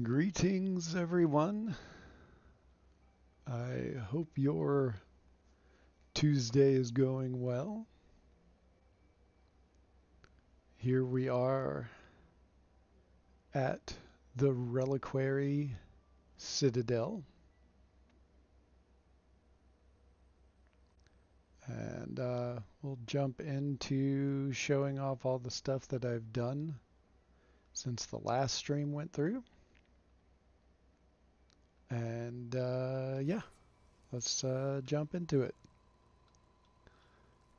Greetings, everyone. I hope your Tuesday is going well. Here we are at the Reliquary Citadel, and we'll jump into showing off all the stuff that I've done since the last stream went through. And yeah, let's jump into it.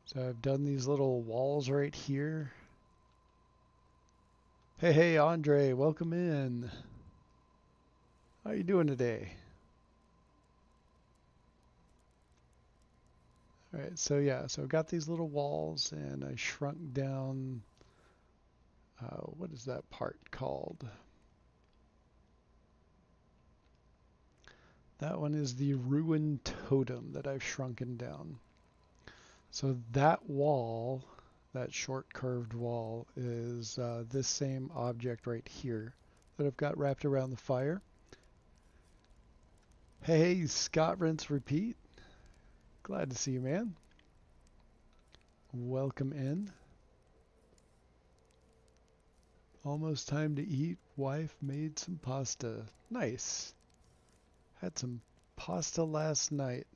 So I've done these little walls right here. Hey, Andre, welcome in. How you doing today? All right, so yeah, so I've got these little walls and I shrunk down, what is that part called? That one is the ruined totem that I've shrunken down. So that wall, that short curved wall, is this same object right here that I've got wrapped around the fire. Hey, Scott Rinse Repeat. Glad to see you, man. Welcome in. Almost time to eat. Wife made some pasta. Nice. Had some pasta last night.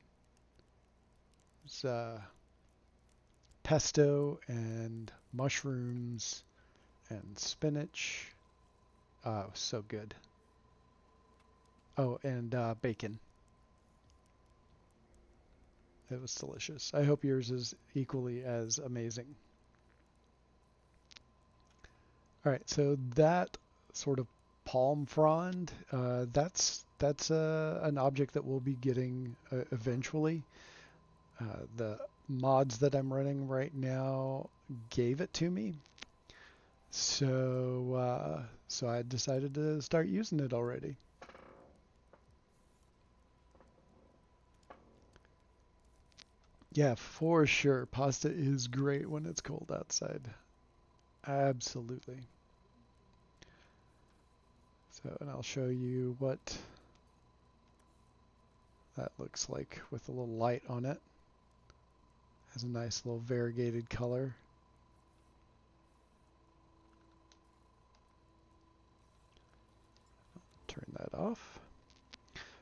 It was pesto and mushrooms and spinach. Oh, so good. Oh, and bacon. It was delicious. I hope yours is equally as amazing. All right, so that sort of palm frond, that's an object that we'll be getting eventually. The mods that I'm running right now gave it to me, so I decided to start using it already. Yeah, for sure. Pasta is great when it's cold outside. Absolutely. So, and I'll show you what that looks like with a little light on it. Has a nice little variegated color. Turn that off.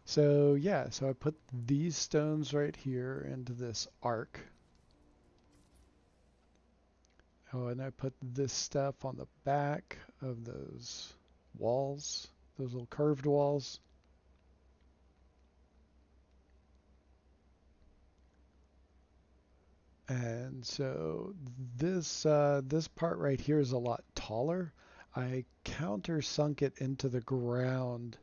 So yeah, so I put these stones right here into this arc. Oh, and I put this stuff on the back of those walls, those little curved walls. And so this part right here is a lot taller. I countersunk it into the ground.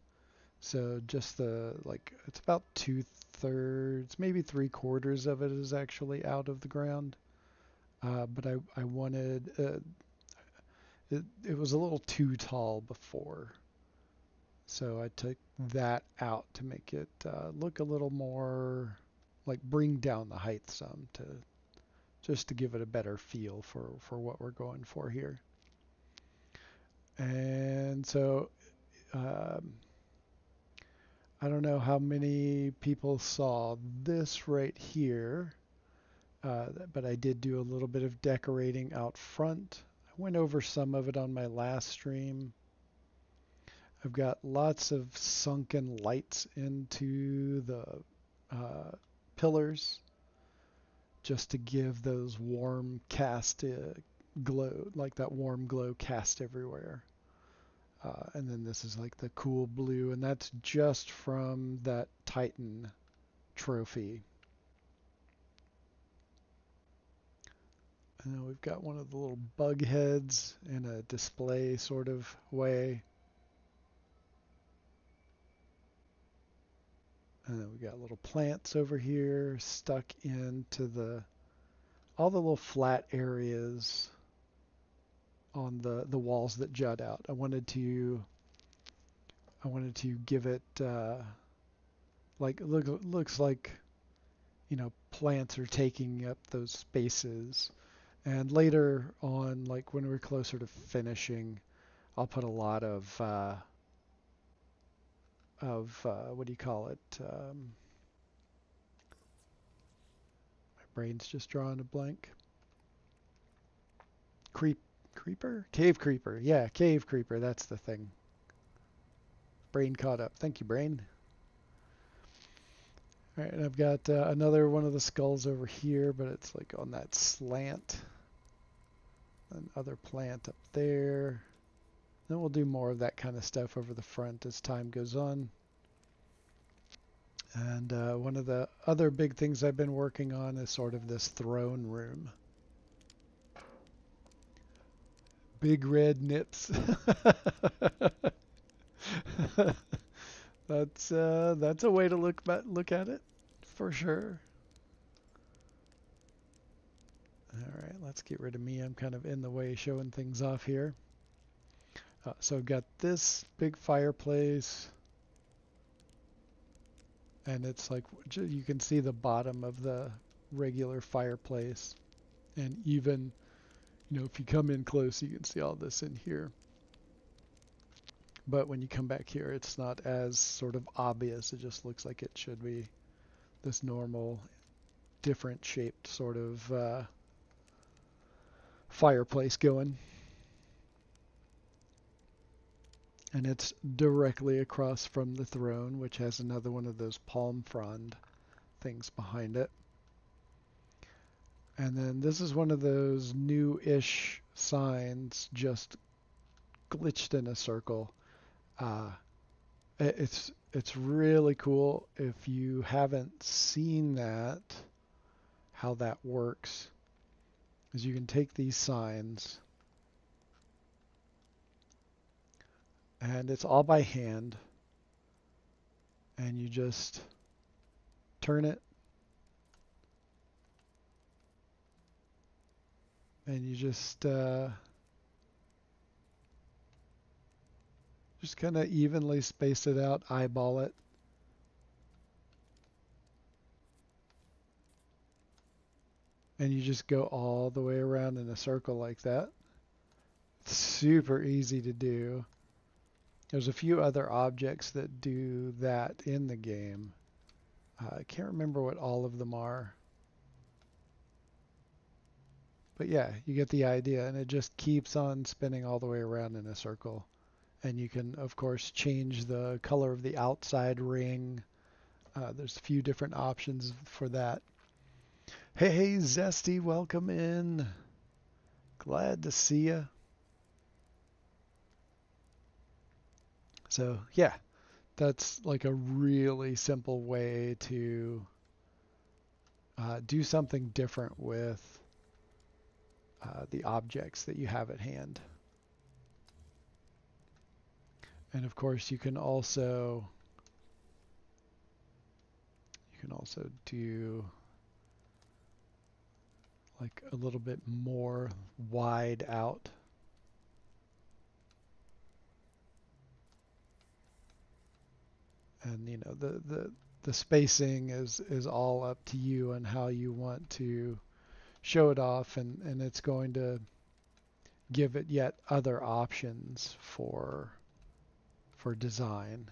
So just it's about 2/3, maybe 3/4 of it is actually out of the ground. But I wanted, it was a little too tall before. So I took that out to make it look a little more, like bring down the height some just to give it a better feel for what we're going for here. And so I don't know how many people saw this right here, but I did do a little bit of decorating out front. I went over some of it on my last stream. I've got lots of sunken lights into the pillars just to give those warm cast glow, like that warm glow cast everywhere. And then this is like the cool blue, and that's just from that Titan trophy. And then we've got one of the little bug heads in a display sort of way. And then we got little plants over here stuck into all the little flat areas on the walls that jut out. I wanted to give it looks like, you know, plants are taking up those spaces. And later on, like when we're closer to finishing, I'll put a lot of what do you call it? My brain's just drawing a blank. Creeper? Cave creeper. Yeah, cave creeper. That's the thing. Brain caught up. Thank you, brain. All right, and I've got another one of the skulls over here, but it's like on that slant. Another plant up there. Then we'll do more of that kind of stuff over the front as time goes on. And one of the other big things I've been working on is sort of this throne room. Big red nips. That's a way to look at it, for sure. All right, let's get rid of me. I'm kind of in the way showing things off here. So I've got this big fireplace, and it's like you can see the bottom of the regular fireplace, and even, you know, if you come in close, you can see all this in here. But when you come back here, it's not as sort of obvious. It just looks like it should be this normal, different shaped sort of fireplace going. And it's directly across from the throne, which has another one of those palm frond things behind it. And then this is one of those new-ish signs just glitched in a circle. It's really cool. If you haven't seen that, how that works is you can take these signs, and it's all by hand, and you just turn it, and you just kind of evenly space it out, eyeball it. And you just go all the way around in a circle like that. It's super easy to do. There's a few other objects that do that in the game. I can't remember what all of them are. But yeah, you get the idea, and it just keeps on spinning all the way around in a circle. And you can, of course, change the color of the outside ring. There's a few different options for that. Hey, Zesty, welcome in. Glad to see you. So, yeah, that's like a really simple way to do something different with the objects that you have at hand. And of course, you can also do like a little bit more wide out. And you know, the spacing is all up to you and how you want to show it off, and it's going to give it yet other options for design.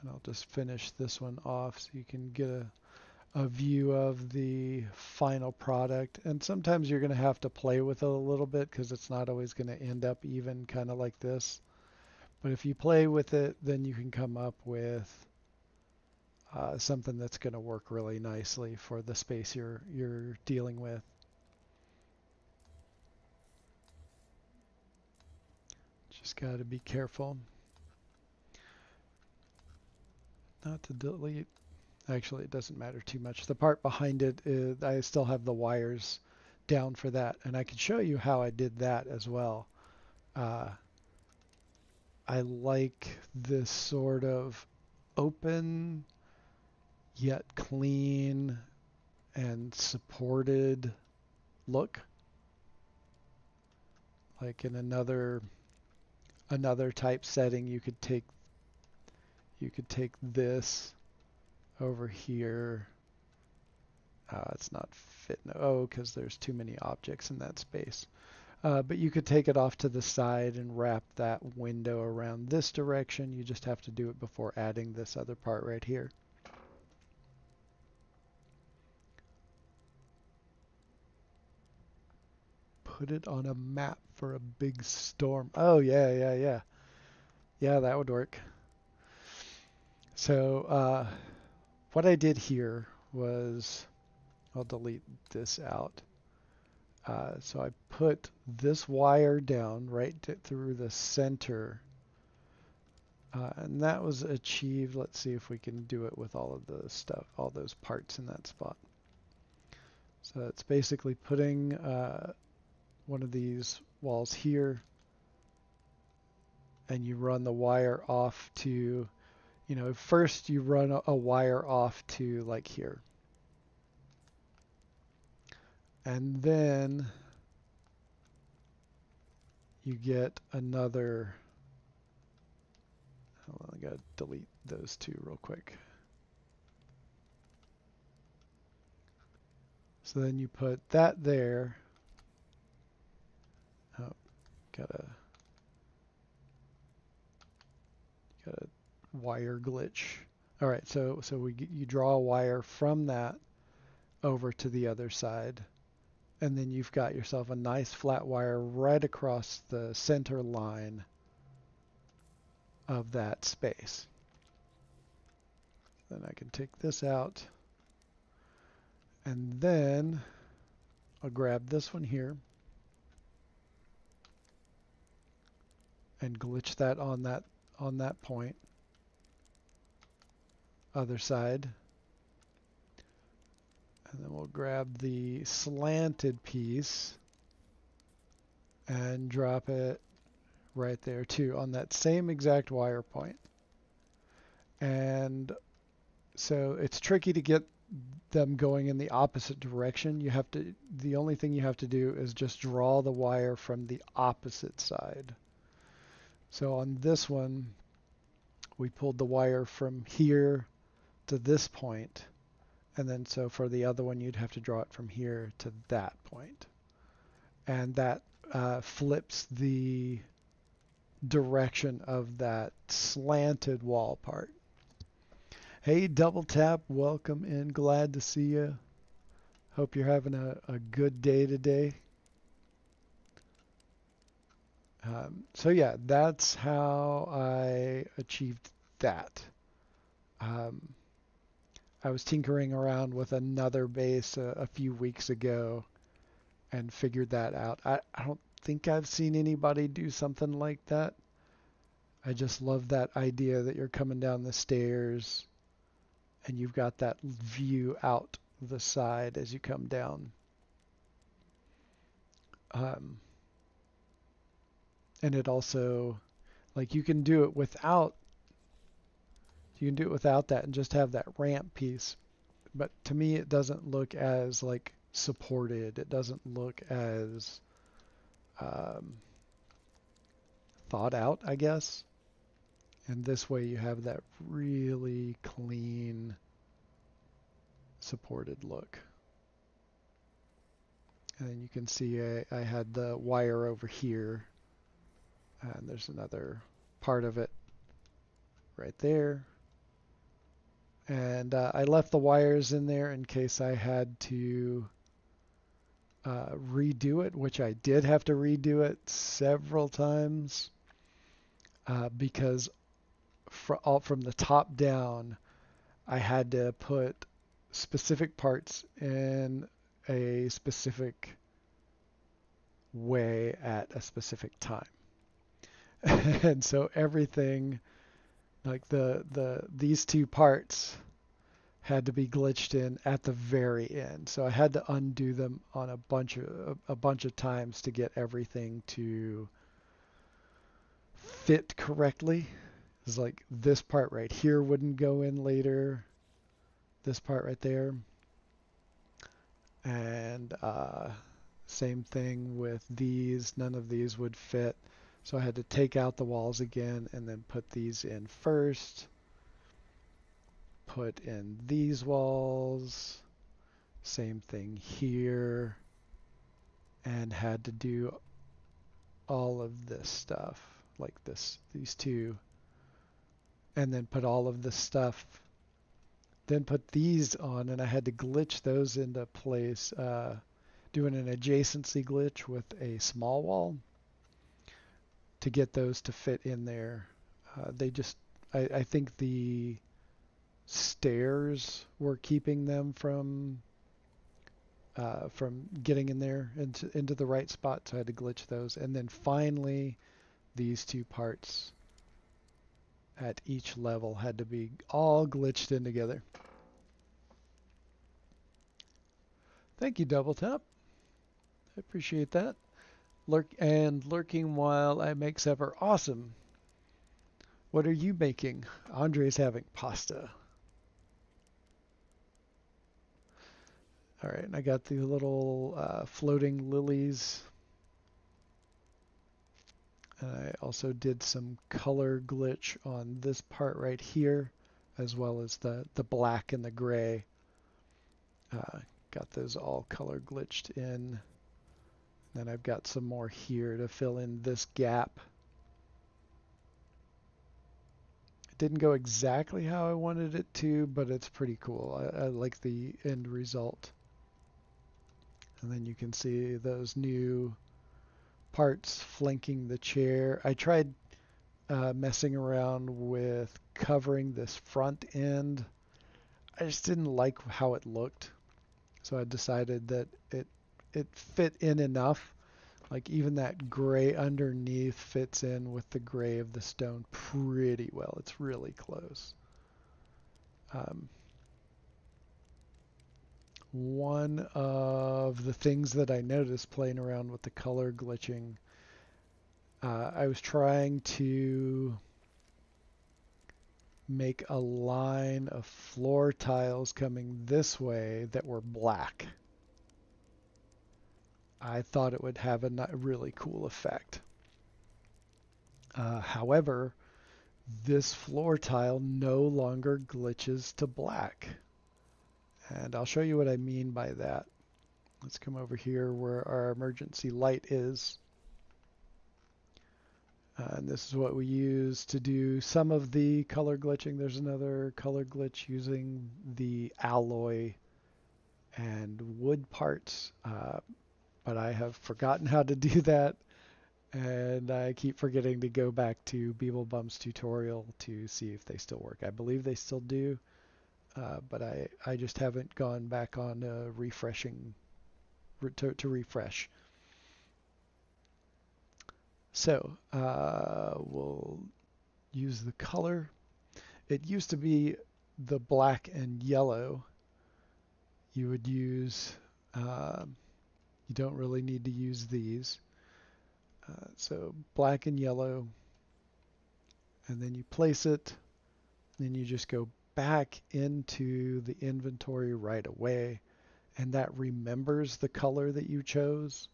And I'll just finish this one off so you can get a view of the final product. And sometimes you're going to have to play with it a little bit because it's not always going to end up even kind of like this. But if you play with it, then you can come up with something that's going to work really nicely for the space you're dealing with. Just got to be careful not to delete. Actually, it doesn't matter too much. The part behind it, I still have the wires down for that, and I can show you how I did that as well. I like this sort of open yet clean and supported look. Like in another type setting, you could take this over here It's not fit. Oh, because there's too many objects in that space. But you could take it off to the side and wrap that window around this direction. You just have to do it before adding this other part right here. Put it on a map for a big storm. Oh, yeah. Yeah, that would work. So what I did here was, I'll delete this out. So I put this wire down right through the center. And that was achieved. Let's see if we can do it with all of the stuff, all those parts in that spot. So it's basically putting one of these walls here, and you run the wire off to, first you run a wire off to like here. And then you get another, hold on, I gotta delete those two real quick. So then you put that there. Oh, gotta wire glitch. All right, so you draw a wire from that over to the other side, and then you've got yourself a nice flat wire right across the center line of that space. Then I can take this out, and then I'll grab this one here and glitch that on that point. Other side. And then we'll grab the slanted piece and drop it right there too on that same exact wire point. And so it's tricky to get them going in the opposite direction. The only thing you have to do is just draw the wire from the opposite side. So on this one, we pulled the wire from here to this point. And then so for the other one, you'd have to draw it from here to that point. And that flips the direction of that slanted wall part. Hey, Double Tap, welcome in. Glad to see you. Hope you're having a good day today. So yeah, that's how I achieved that. I was tinkering around with another base a few weeks ago and figured that out. I don't think I've seen anybody do something like that. I just love that idea that you're coming down the stairs and you've got that view out the side as you come down. And it also, like, you can do it without that and just have that ramp piece. But to me, it doesn't look as like supported. It doesn't look as thought out, I guess. And this way you have that really clean supported look. And then you can see I had the wire over here. And there's another part of it right there. And I left the wires in there in case I had to redo it, which I did have to redo it several times because from the top down, I had to put specific parts in a specific way at a specific time. And so everything, like these two parts had to be glitched in at the very end. So I had to undo them on a bunch of times to get everything to fit correctly. It's like this part right here wouldn't go in later. This part right there. And same thing with these. None of these would fit. So I had to take out the walls again and then put these in first. Put in these walls. Same thing here, and had to do all of this stuff like this, these two, and then put all of this stuff, then put these on, and I had to glitch those into place, doing an adjacency glitch with a small wall to get those to fit in there. They just, I think the stairs were keeping them from getting in there into the right spot, so I had to glitch those. And then finally, these two parts at each level had to be all glitched in together. Thank you, Double Tap. I appreciate that. Lurking while I make supper. Awesome. What are you making? Andre's having pasta. All right, and I got the little floating lilies. And I also did some color glitch on this part right here, as well as the black and the gray. Got those all color glitched in. Then I've got some more here to fill in this gap. It didn't go exactly how I wanted it to, but it's pretty cool. I like the end result. And then you can see those new parts flanking the chair. I tried messing around with covering this front end. I just didn't like how it looked. So I decided that it fit in enough. Like even that gray underneath fits in with the gray of the stone pretty well. It's really close. One of the things that I noticed playing around with the color glitching, I was trying to make a line of floor tiles coming this way that were black. I thought it would have a really cool effect. However, this floor tile no longer glitches to black. And I'll show you what I mean by that. Let's come over here where our emergency light is. And this is what we use to do some of the color glitching. There's another color glitch using the alloy and wood parts, but I have forgotten how to do that, and I keep forgetting to go back to Beeblebum's tutorial to see if they still work. I believe they still do, but I just haven't gone back on refreshing to refresh. So we'll use the color. It used to be the black and yellow. You would use, you don't really need to use these. So black and yellow, and then you place it, then you just go back into the inventory right away, and that remembers the color that you chose.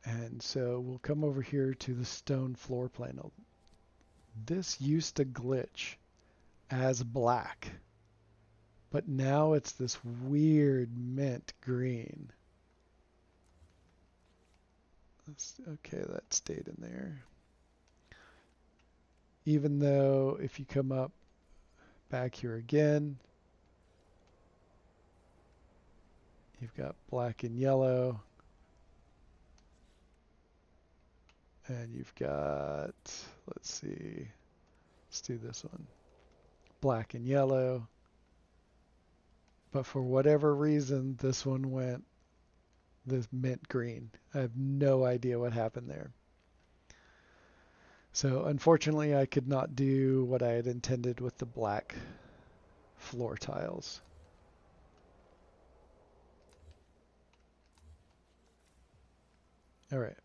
And so we'll come over here to the stone floor plan. This used to glitch as black, but now it's this weird mint green. Okay, that stayed in there. Even though if you come up back here again, you've got black and yellow. And you've got, let's see, let's do this one. Black and yellow. But for whatever reason, this one went this mint green. I have no idea what happened there. So unfortunately, I could not do what I had intended with the black floor tiles. All right.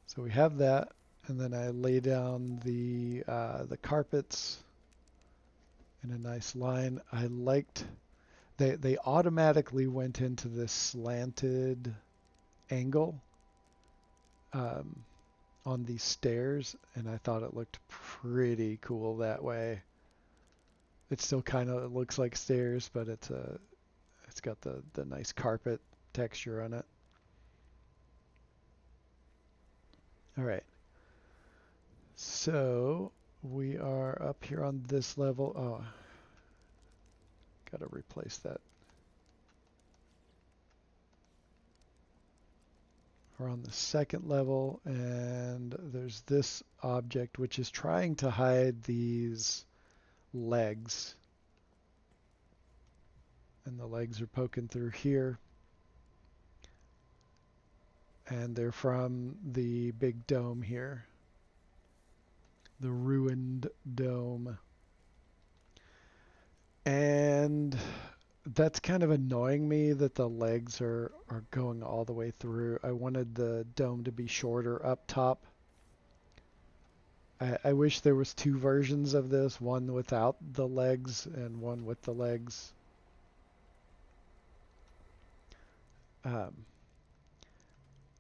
So we have that, and then I lay down the carpets in a nice line. I liked they automatically went into this slanted angle on these stairs, and I thought it looked pretty cool that way. It still kind of looks like stairs, but it's got the nice carpet texture on it. All right. So we are up here on this level. Oh, gotta replace that. We're on the second level, and there's this object which is trying to hide these legs. And the legs are poking through here. And they're from the big dome here. The ruined dome. And that's kind of annoying me that the legs are going all the way through. I wanted the dome to be shorter up top. I wish there was two versions of this, one without the legs and one with the legs.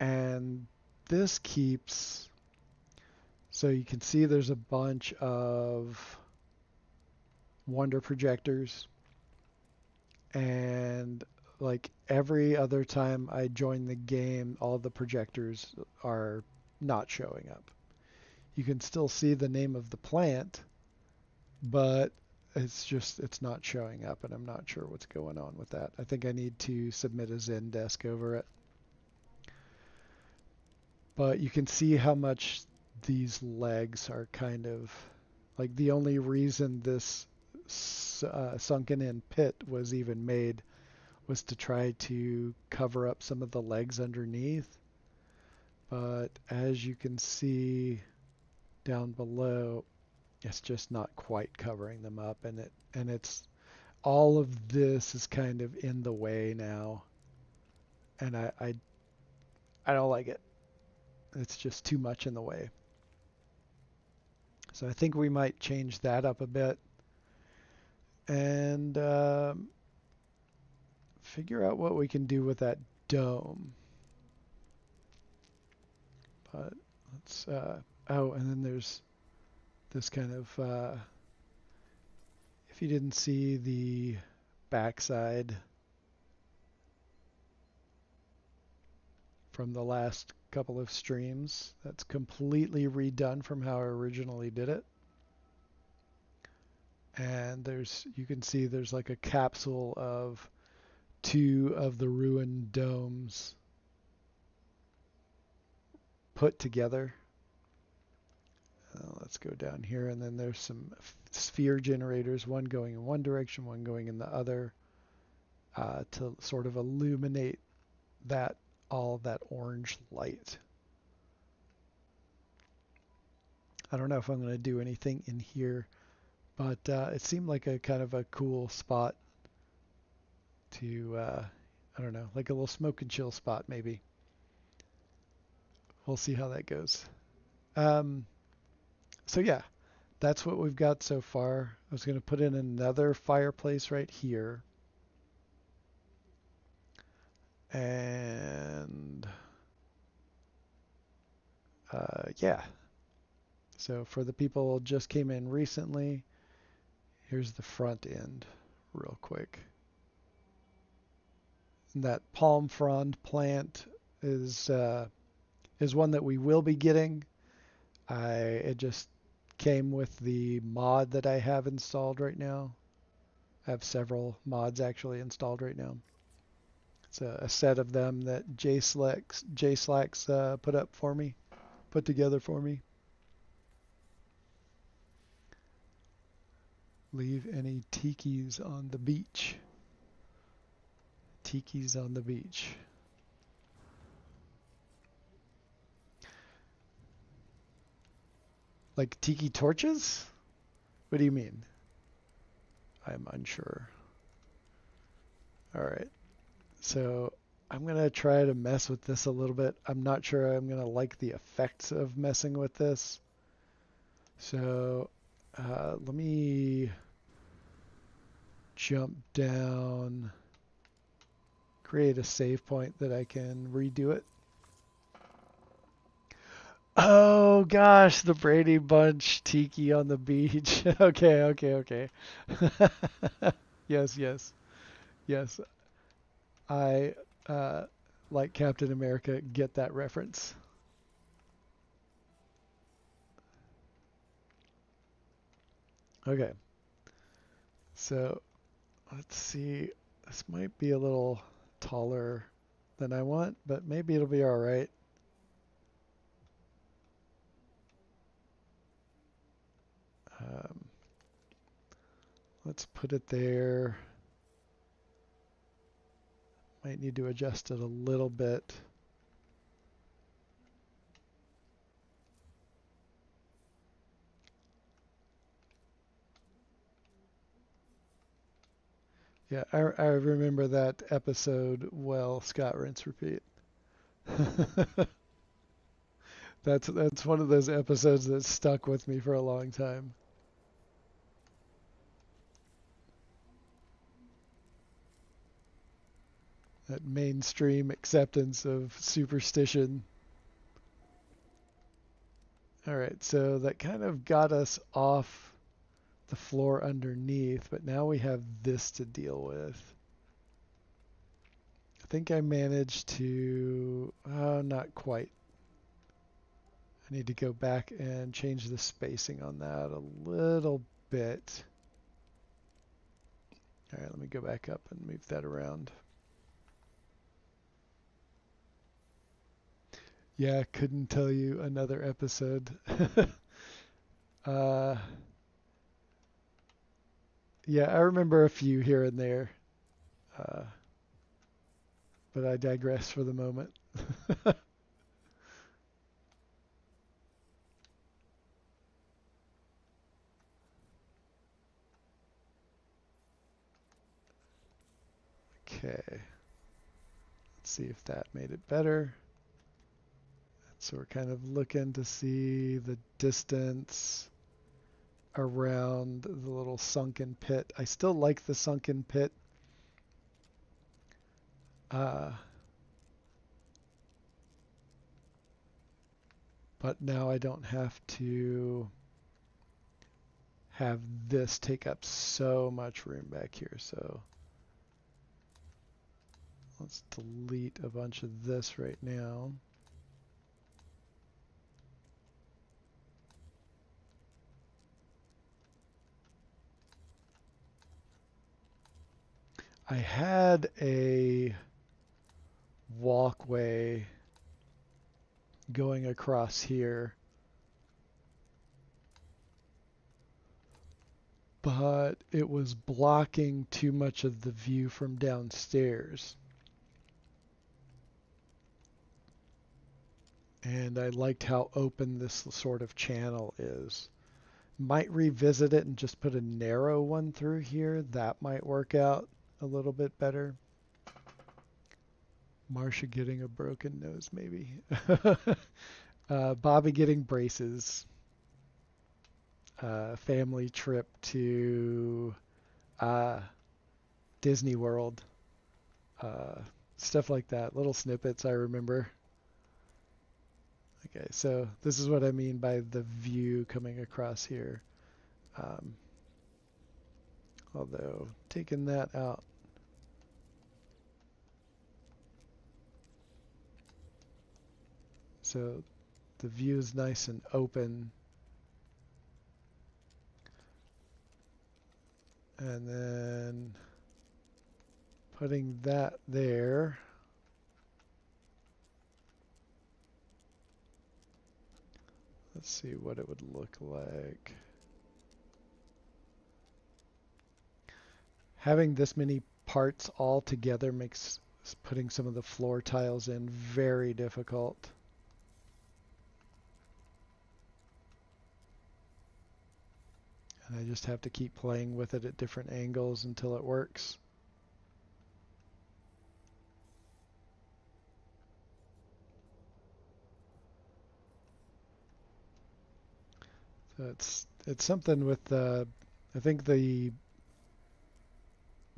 And this keeps, so you can see there's a bunch of wonder projectors, and like every other time I join the game, all the projectors are not showing up. You can still see the name of the plant, but it's not showing up, and I'm not sure what's going on with that. I think I need to submit a Zendesk over it. But you can see how much these legs are kind of like the only reason this sunken in pit was even made was to try to cover up some of the legs underneath. But as you can see down below, it's just not quite covering them up, and it's all of this is kind of in the way now, and I don't like it. It's just too much in the way. So I think we might change that up a bit and figure out what we can do with that dome. But let's, oh, and then there's this kind of, if you didn't see the backside from the last couple of streams, that's completely redone from how I originally did it. And you can see there's like a capsule of two of the ruined domes put together. Let's go down here, and then there's some sphere generators, one going in one direction, one going in the other, to sort of illuminate all of that orange light. I don't know if I'm going to do anything in here, but it seemed like a kind of a cool spot to, I don't know, like a little smoke and chill spot maybe. We'll see how that goes. So yeah, that's what we've got so far. I was going to put in another fireplace right here. And yeah. So for the people who just came in recently, here's the front end real quick. And that palm frond plant is one that we will be getting. It just came with the mod that I have installed right now. I have several mods actually installed right now. It's a set of them that JSlax put together for me. Leave any tikis on the beach. Tikis on the beach. Like tiki torches? What do you mean? I'm unsure. All right. So I'm going to try to mess with this a little bit. I'm not sure I'm going to like the effects of messing with this. So let me jump down, create a save point that I can redo it. Oh gosh, the Brady Bunch tiki on the beach. Okay, okay, okay. Yes, yes, yes. I, uh, like Captain America, get that reference. Okay, so let's see. This might be a little taller than I want, but maybe it'll be all right. Um, let's put it there. Might need to adjust it a little bit. Yeah, I remember that episode well, Scott Rinse Repeat. That's one of those episodes that stuck with me for a long time. That mainstream acceptance of superstition. All right, so that kind of got us off the floor underneath, but now we have this to deal with. I think I managed to, not quite. I need to go back and change the spacing on that a little bit. All right, let me go back up and move that around. Yeah, couldn't tell you another episode. uh, yeah, I remember a few here and there, uh, but I digress for the moment. Okay, let's see if that made it better. So we're kind of looking to see the distance around the little sunken pit. I still like the sunken pit. Uh, but now I don't have to have this take up so much room back here. So let's delete a bunch of this right now. I had a walkway going across here, but it was blocking too much of the view from downstairs. And I liked how open this sort of channel is. Might revisit it and just put a narrow one through here. That might work out a little bit better. Marsha getting a broken nose, maybe. Bobby getting braces. Family trip to uh, Disney World. Uh, Stuff like that. Little snippets I remember. Okay, so this is what I mean by the view coming across here. Um, Although taking that out, so the view is nice and open. And then putting that there. Let's see what it would look like. Having this many parts all together makes putting some of the floor tiles in very difficult. And I just have to keep playing with it at different angles until it works. So it's something with I think the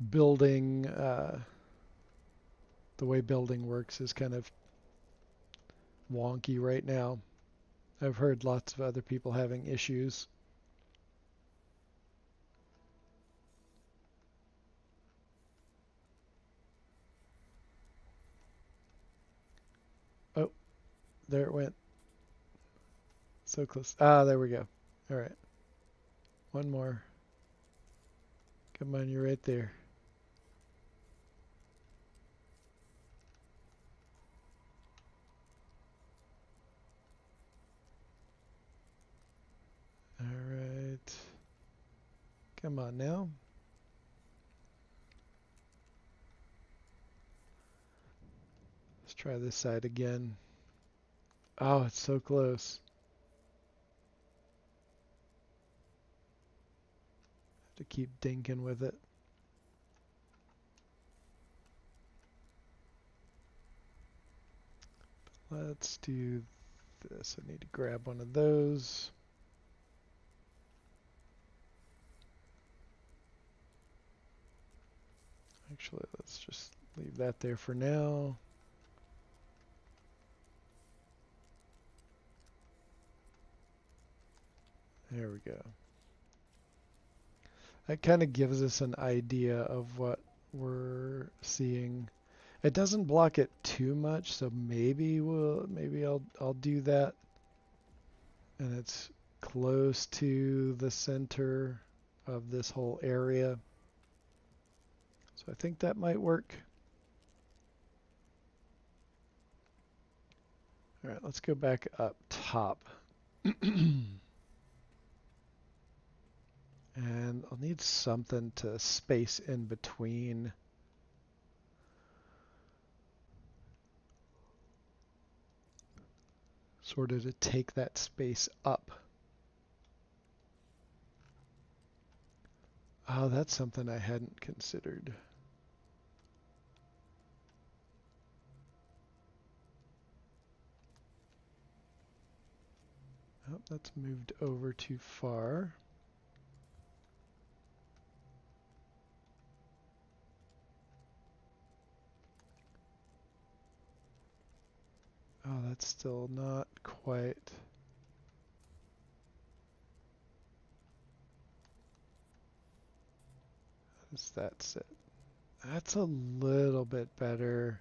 building the way building works is kind of wonky right now. I've heard lots of other people having issues. Oh, there it went. So close. Ah, there we go. All right. One more. Come on, you're right there. All right. Come on now. Let's try this side again. Oh, it's so close. Have to keep dinking with it. Let's do this. I need to grab one of those. Actually, let's just leave that there for now. There we go. That kind of gives us an idea of what we're seeing. It doesn't block it too much, so maybe I'll do that. And it's close to the center of this whole area. So I think that might work. All right, let's go back up top. And I'll need something to space in between. Sort of to take that space up. Oh, that's something I hadn't considered. Oh, that's moved over too far. Oh, that's still not quite. How does that sit? That's a little bit better.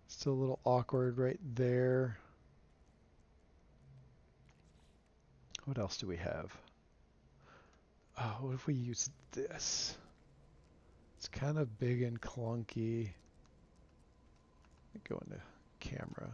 Still a little awkward right there. What else do we have? Oh, what if we use this? It's kind of big and clunky. Let me go into camera.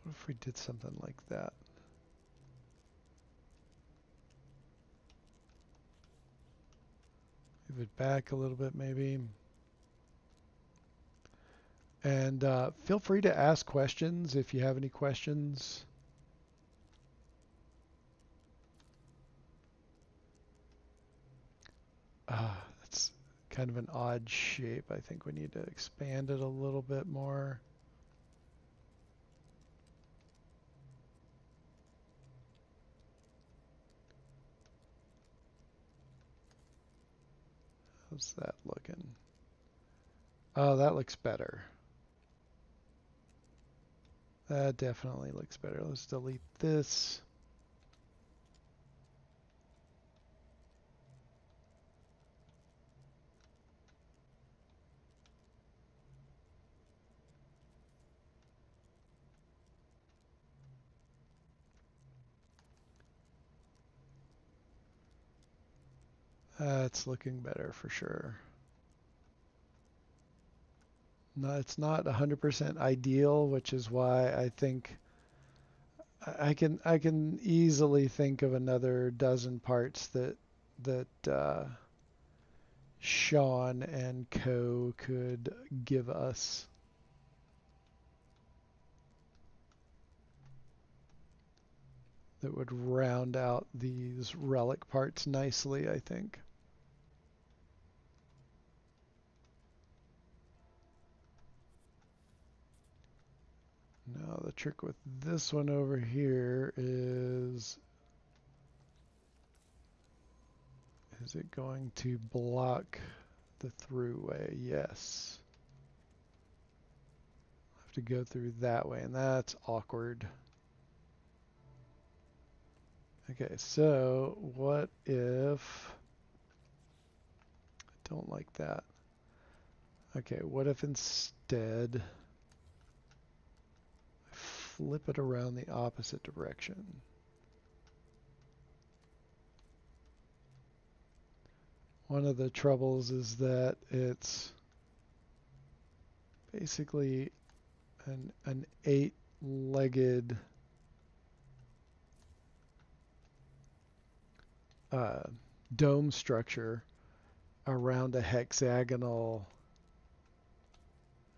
What if we did something like that? Move it back a little bit maybe. And feel free to ask questions if you have any questions. That's kind of an odd shape. I think we need to expand it a little bit more. How's that looking? Oh, that looks better. That definitely looks better. Let's delete this. That's looking better for sure. No, it's not 100% ideal, which is why I think I can easily think of another dozen parts that Sean and co could give us. That would round out these relic parts nicely, I think. Now the trick with this one over here is it going to block the throughway? Yes. I have to go through that way, and that's awkward. Okay, so what if... I don't like that. Okay, what if instead I flip it around the opposite direction? One of the troubles is that it's basically an eight-legged dome structure around a hexagonal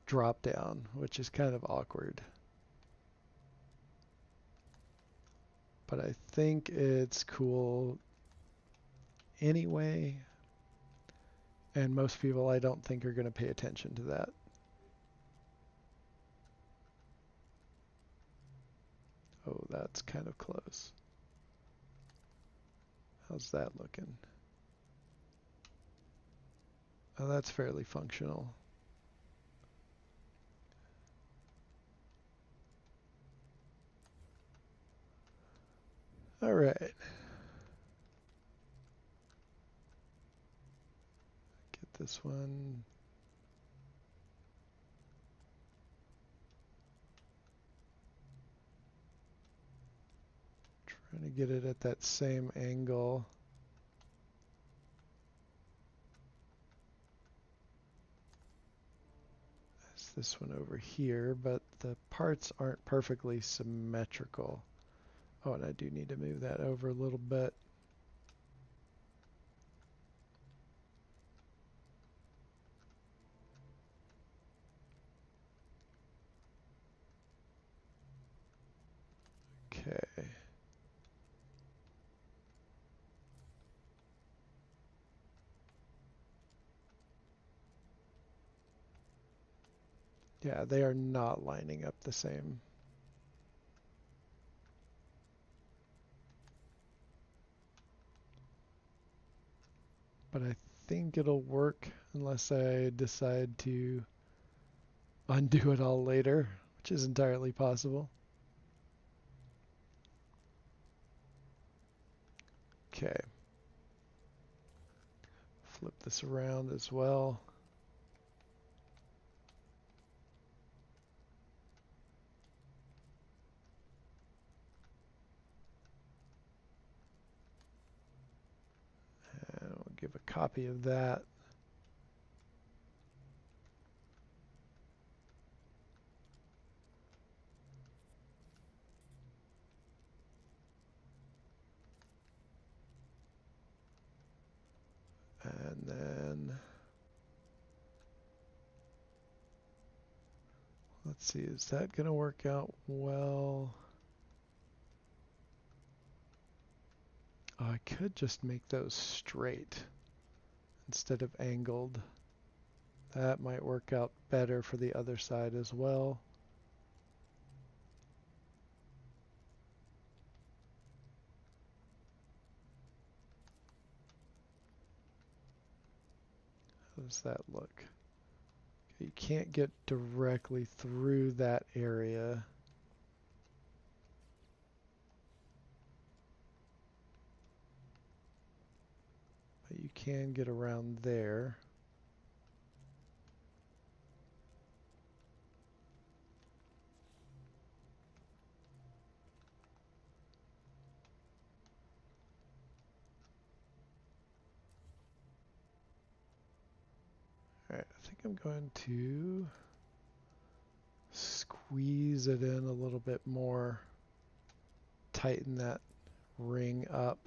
drop down, which is kind of awkward. But I think it's cool anyway, and most people I don't think are going to pay attention to that. Oh, that's kind of close. How's that looking? Oh, that's fairly functional. All right. Get this one. Trying to get it at that same angle. As this one over here, but the parts aren't perfectly symmetrical. Oh, and I do need to move that over a little bit. Okay. Yeah, they are not lining up the same. But I think it'll work unless I decide to undo it all later, which is entirely possible. Okay. Flip this around as well. And we'll give a copy of that. And then let's see, is that going to work out well? Oh, I could just make those straight instead of angled. That might work out better for the other side as well. How does that look? You can't get directly through that area. But you can get around there. Alright, I think I'm going to squeeze it in a little bit more. Tighten that ring up.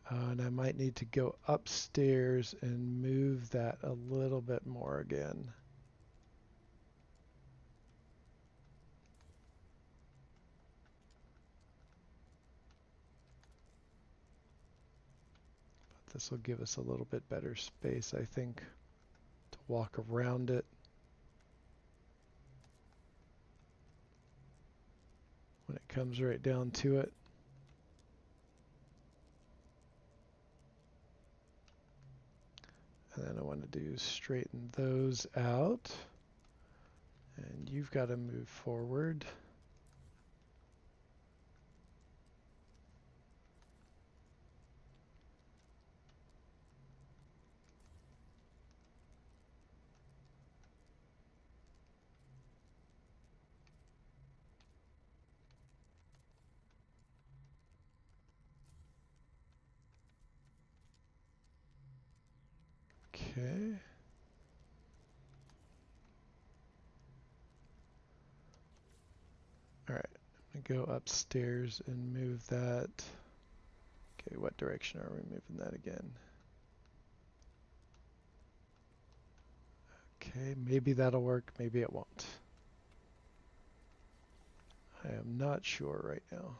And I might need to go upstairs and move that a little bit more again. This will give us a little bit better space, I think, to walk around it. When it comes right down to it. And then I want to do straighten those out. And you've got to move forward. Okay. All right, I'm gonna go upstairs and move that. Okay, what direction are we moving that again? Okay, maybe that'll work, maybe it won't. I am not sure right now.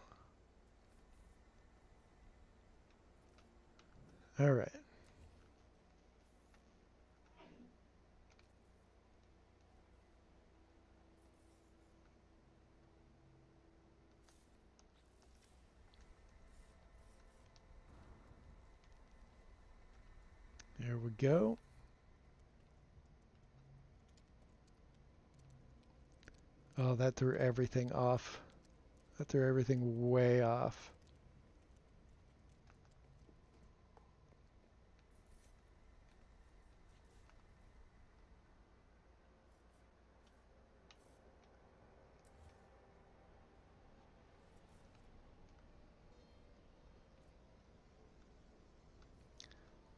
All right. There we go. Oh, that threw everything off. That threw everything way off.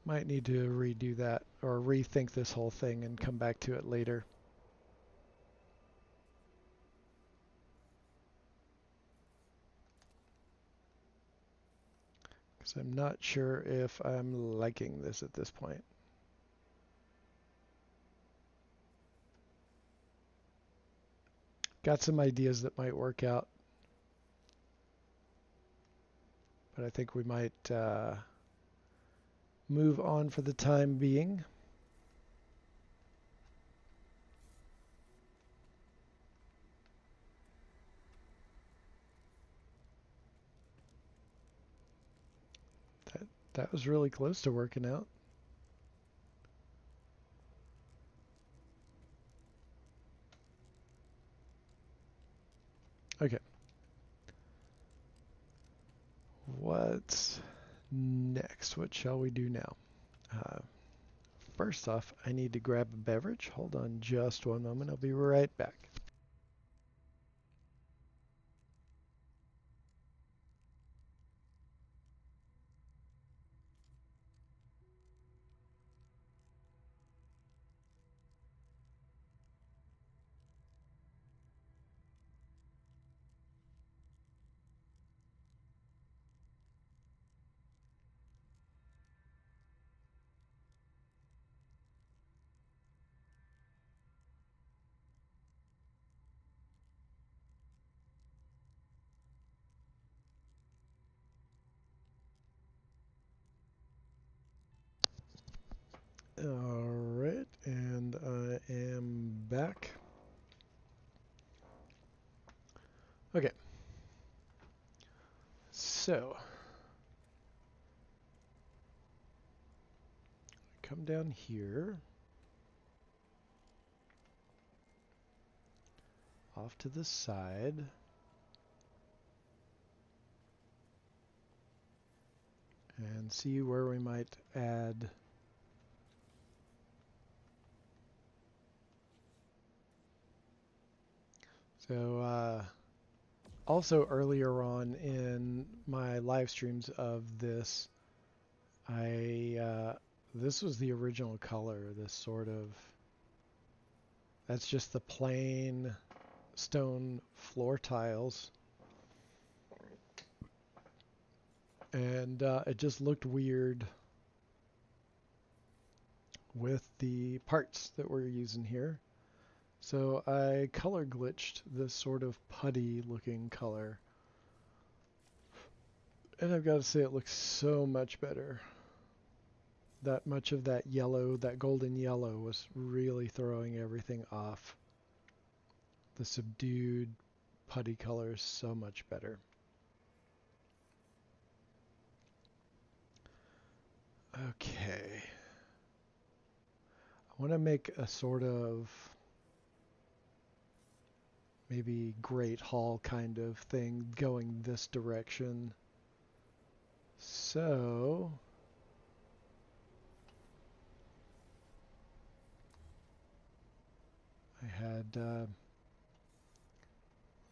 Might need to redo that or rethink this whole thing and come back to it later. Because I'm not sure if I'm liking this at this point. Got some ideas that might work out. But I think we might move on for the time being. That was really close to working out. Okay. What's next? What shall we do now? First off, I need to grab a beverage. Hold on just one moment. I'll be right back. All right, and I am back. Okay. So, come down here. Off to the side. And see where we might add so also earlier on in my live streams of this, this was the original color, this sort of, that's just the plain stone floor tiles. And it just looked weird with the parts that we're using here. So I color glitched this sort of putty looking color. And I've got to say it looks so much better. that much of that yellow, that golden yellow was really throwing everything off. The subdued putty color is so much better. Okay. I want to make a sort of maybe Great Hall kind of thing going this direction. So I had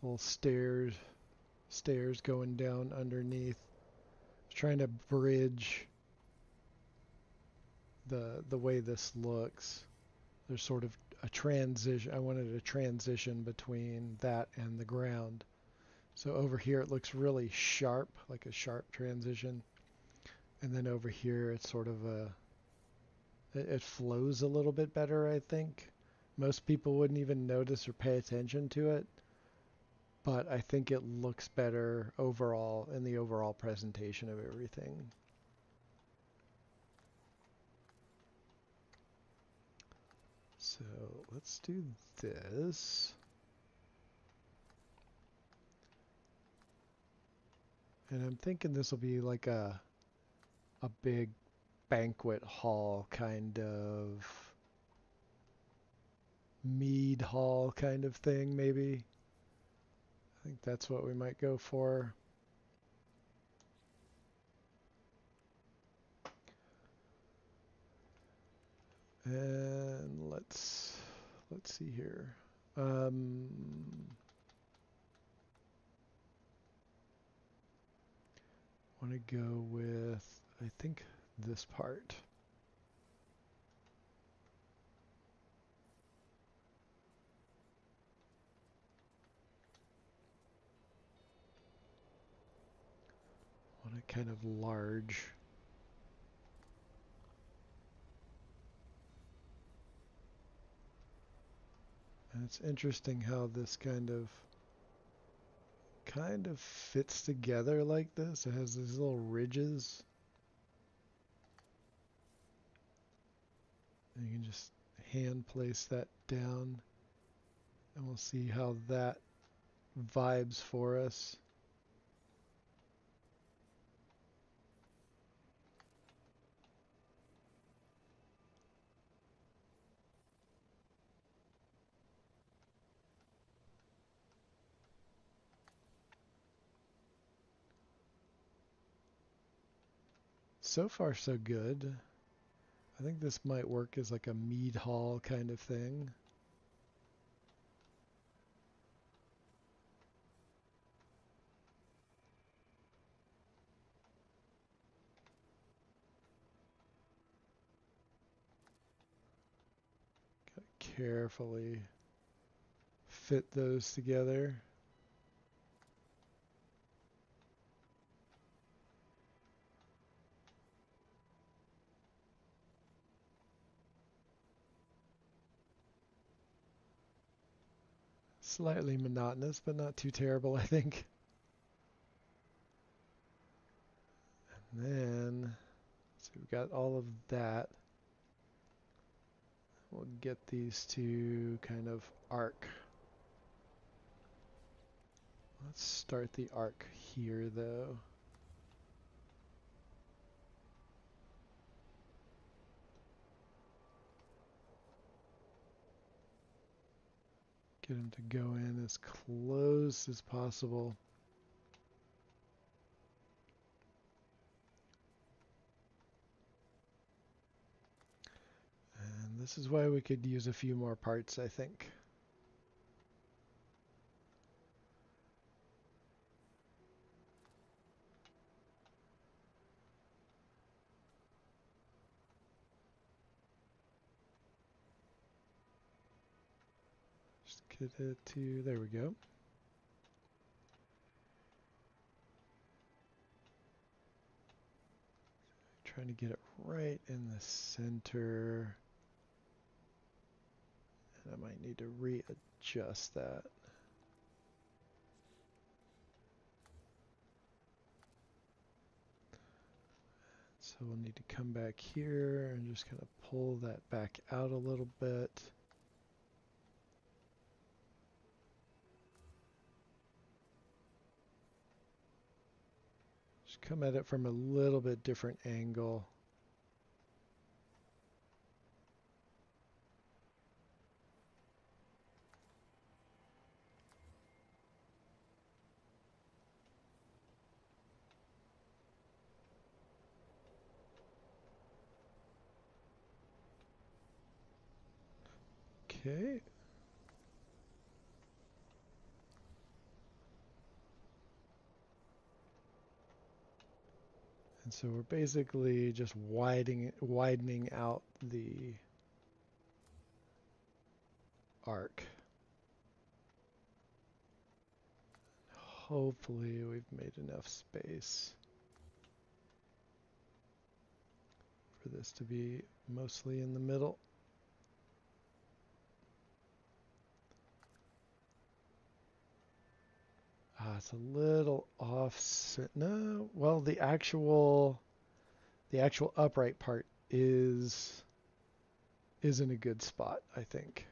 little stairs going down underneath, trying to bridge the way this looks. There's sort of a transition. I wanted a transition between that and the ground. So over here it looks really sharp, like a sharp transition. And then over here it's sort of it flows a little bit better, I think. Most people wouldn't even notice or pay attention to it, but I think it looks better overall in the overall presentation of everything. So let's do this. And I'm thinking this will be like a big banquet hall kind of mead hall kind of thing, maybe. I think that's what we might go for. And let's see here. Want to go with, I think, this part. Want it kind of large. And it's interesting how this kind of fits together like this. It has these little ridges. And you can just hand place that down. And we'll see how that vibes for us. So far, so good. I think this might work as like a mead hall kind of thing. Gotta carefully fit those together. Slightly monotonous, but not too terrible, I think. And then, so we've got all of that. We'll get these two kind of arc. Let's start the arc here, though. Get them to go in as close as possible. And this is why we could use a few more parts, I think. Just get it to, there we go. Trying to get it right in the center. And I might need to readjust that. Let's So we'll need to come back here and just kind of pull that back out a little bit. Just come at it from a little bit different angle. Okay. And so we're basically just widening out the arc. Hopefully we've made enough space for this to be mostly in the middle. It's a little offset. No, well, the actual upright part is in a good spot, I think.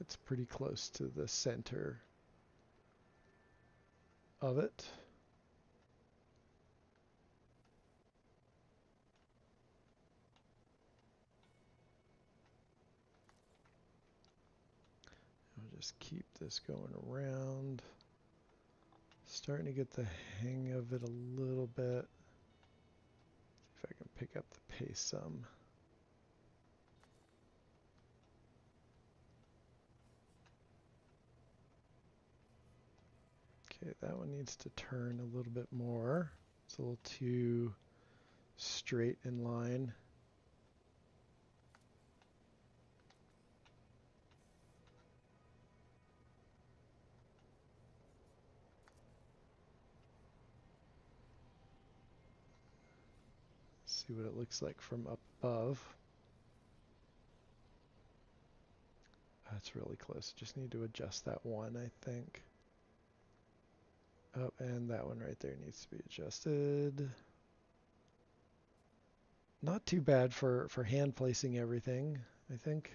It's pretty close to the center of it. I'll just keep this going around. Starting to get the hang of it a little bit. See if I can pick up the pace some. Okay, that one needs to turn a little bit more. It's a little too straight in line. See what it looks like from up above. That's really close. Just need to adjust that one, I think. Oh, and that one right there needs to be adjusted. Not too bad for hand placing everything, I think.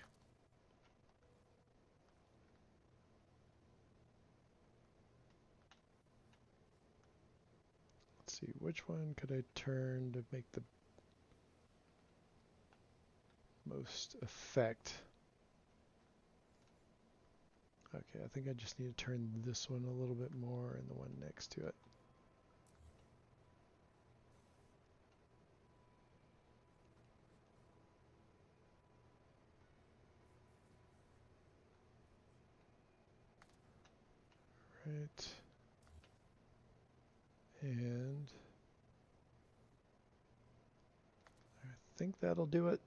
Let's see, which one could I turn to make the most effect? Okay, I think I just need to turn this one a little bit more and the one next to it. Right. And I think that'll do it.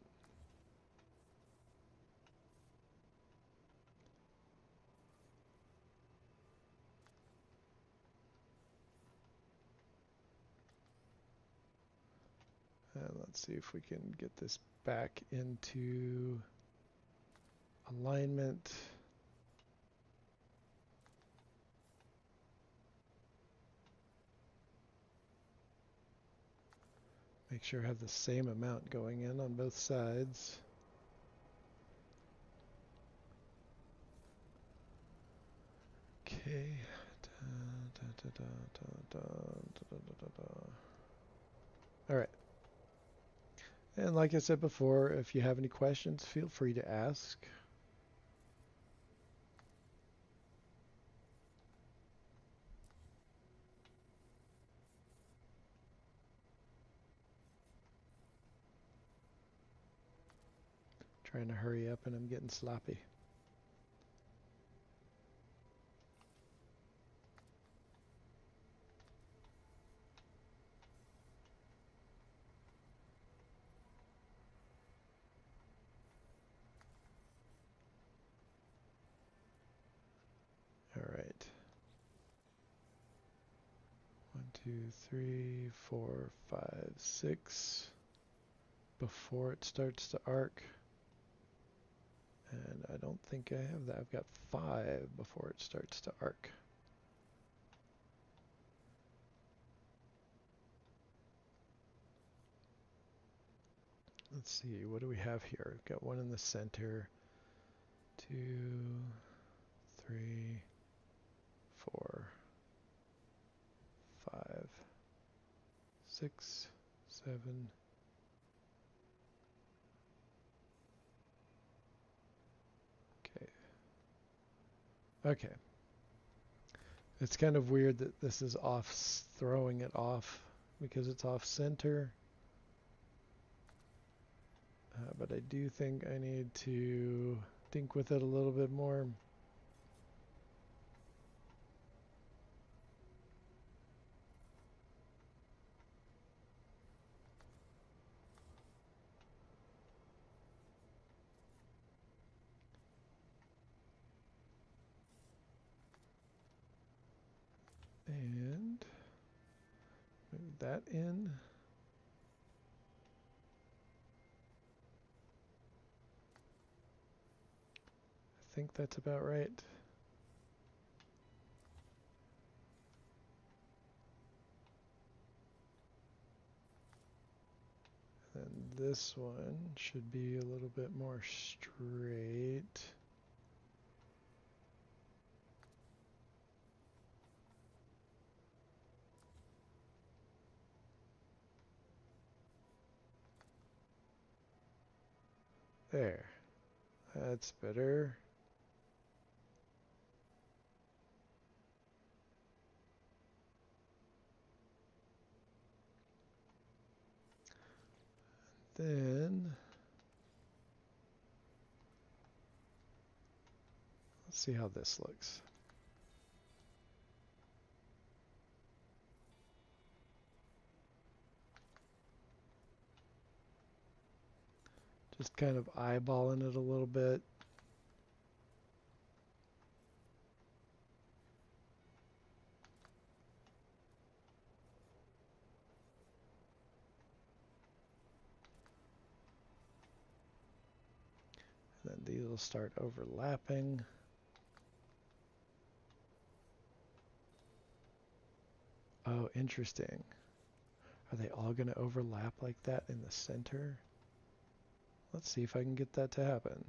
And let's see if we can get this back into alignment. Make sure I have the same amount going in on both sides. Okay. All right. And like I said before, if you have any questions, feel free to ask. Trying to hurry up and I'm getting sloppy. All right. 1, 2, 3, 4, 5, 6. Before it starts to arc. And I don't think I have that. I've got 5 before it starts to arc. Let's see, what do we have here? We've got one in the center. 2, 3, 4, 5, 6, 7. Okay. Okay. It's kind of weird that this is off, throwing it off because it's off center. But I do think I need to think with it a little bit more. And move that in. I think that's about right. And this one should be a little bit more straight. There. That's better. Then let's see how this looks. Just kind of eyeballing it a little bit. And then these will start overlapping. Oh, interesting. Are they all going to overlap like that in the center? Let's see if I can get that to happen.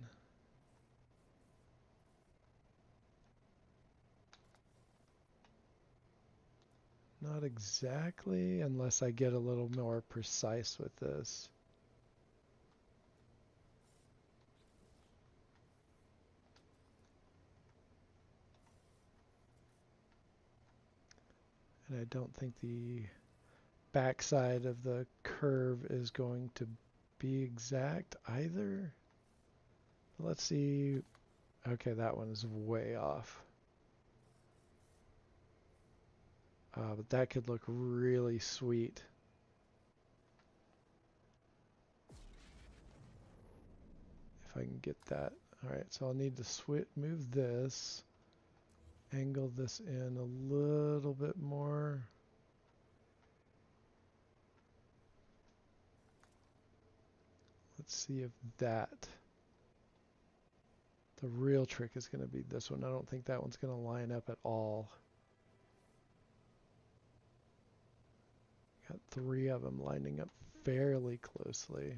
Not exactly, unless I get a little more precise with this. And I don't think the backside of the curve is going to be exact either. Let's see. Okay, that one is way off. But that could look really sweet. If I can get that. Alright, so I'll need to move this. Angle this in a little bit more. Let's see if that. The real trick is going to be this one. I don't think that one's going to line up at all. Got 3 of them lining up fairly closely.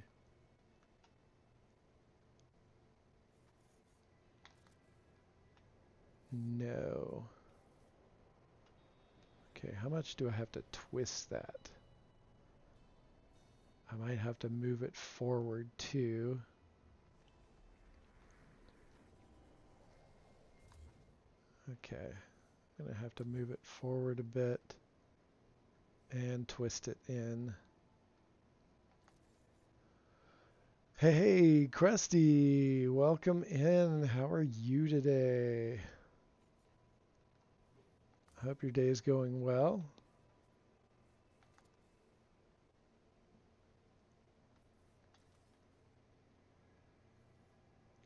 No. Okay, how much do I have to twist that? I might have to move it forward too. Okay, I'm gonna have to move it forward a bit and twist it in. Hey, Krusty, welcome in. How are you today? I hope your day is going well.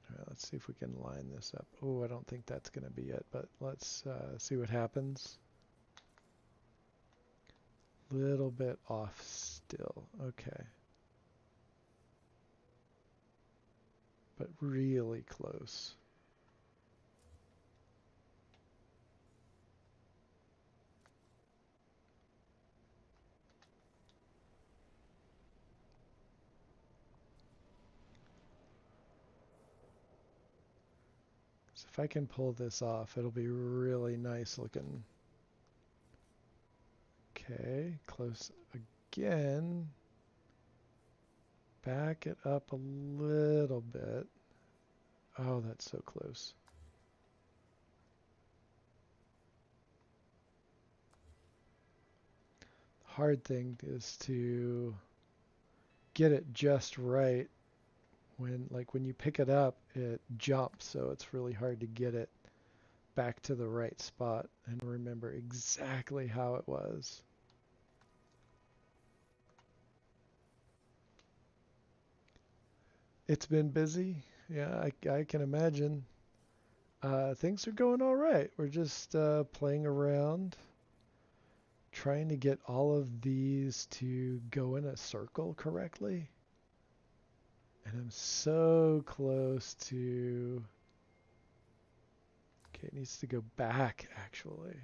All right, let's see if we can line this up. Oh, I don't think that's going to be it, but let's see what happens. Little bit off still. Okay. But really close. So if I can pull this off, it'll be really nice looking. Okay, close again. Back it up a little bit. Oh, that's so close. Hard thing is to get it just right. When you pick it up, it jumps, so it's really hard to get it back to the right spot and remember exactly how it was. It's been busy. Yeah, I can imagine. Things are going all right. We're just playing around, trying to get all of these to go in a circle correctly. And I'm so close to... Okay, it needs to go back, actually.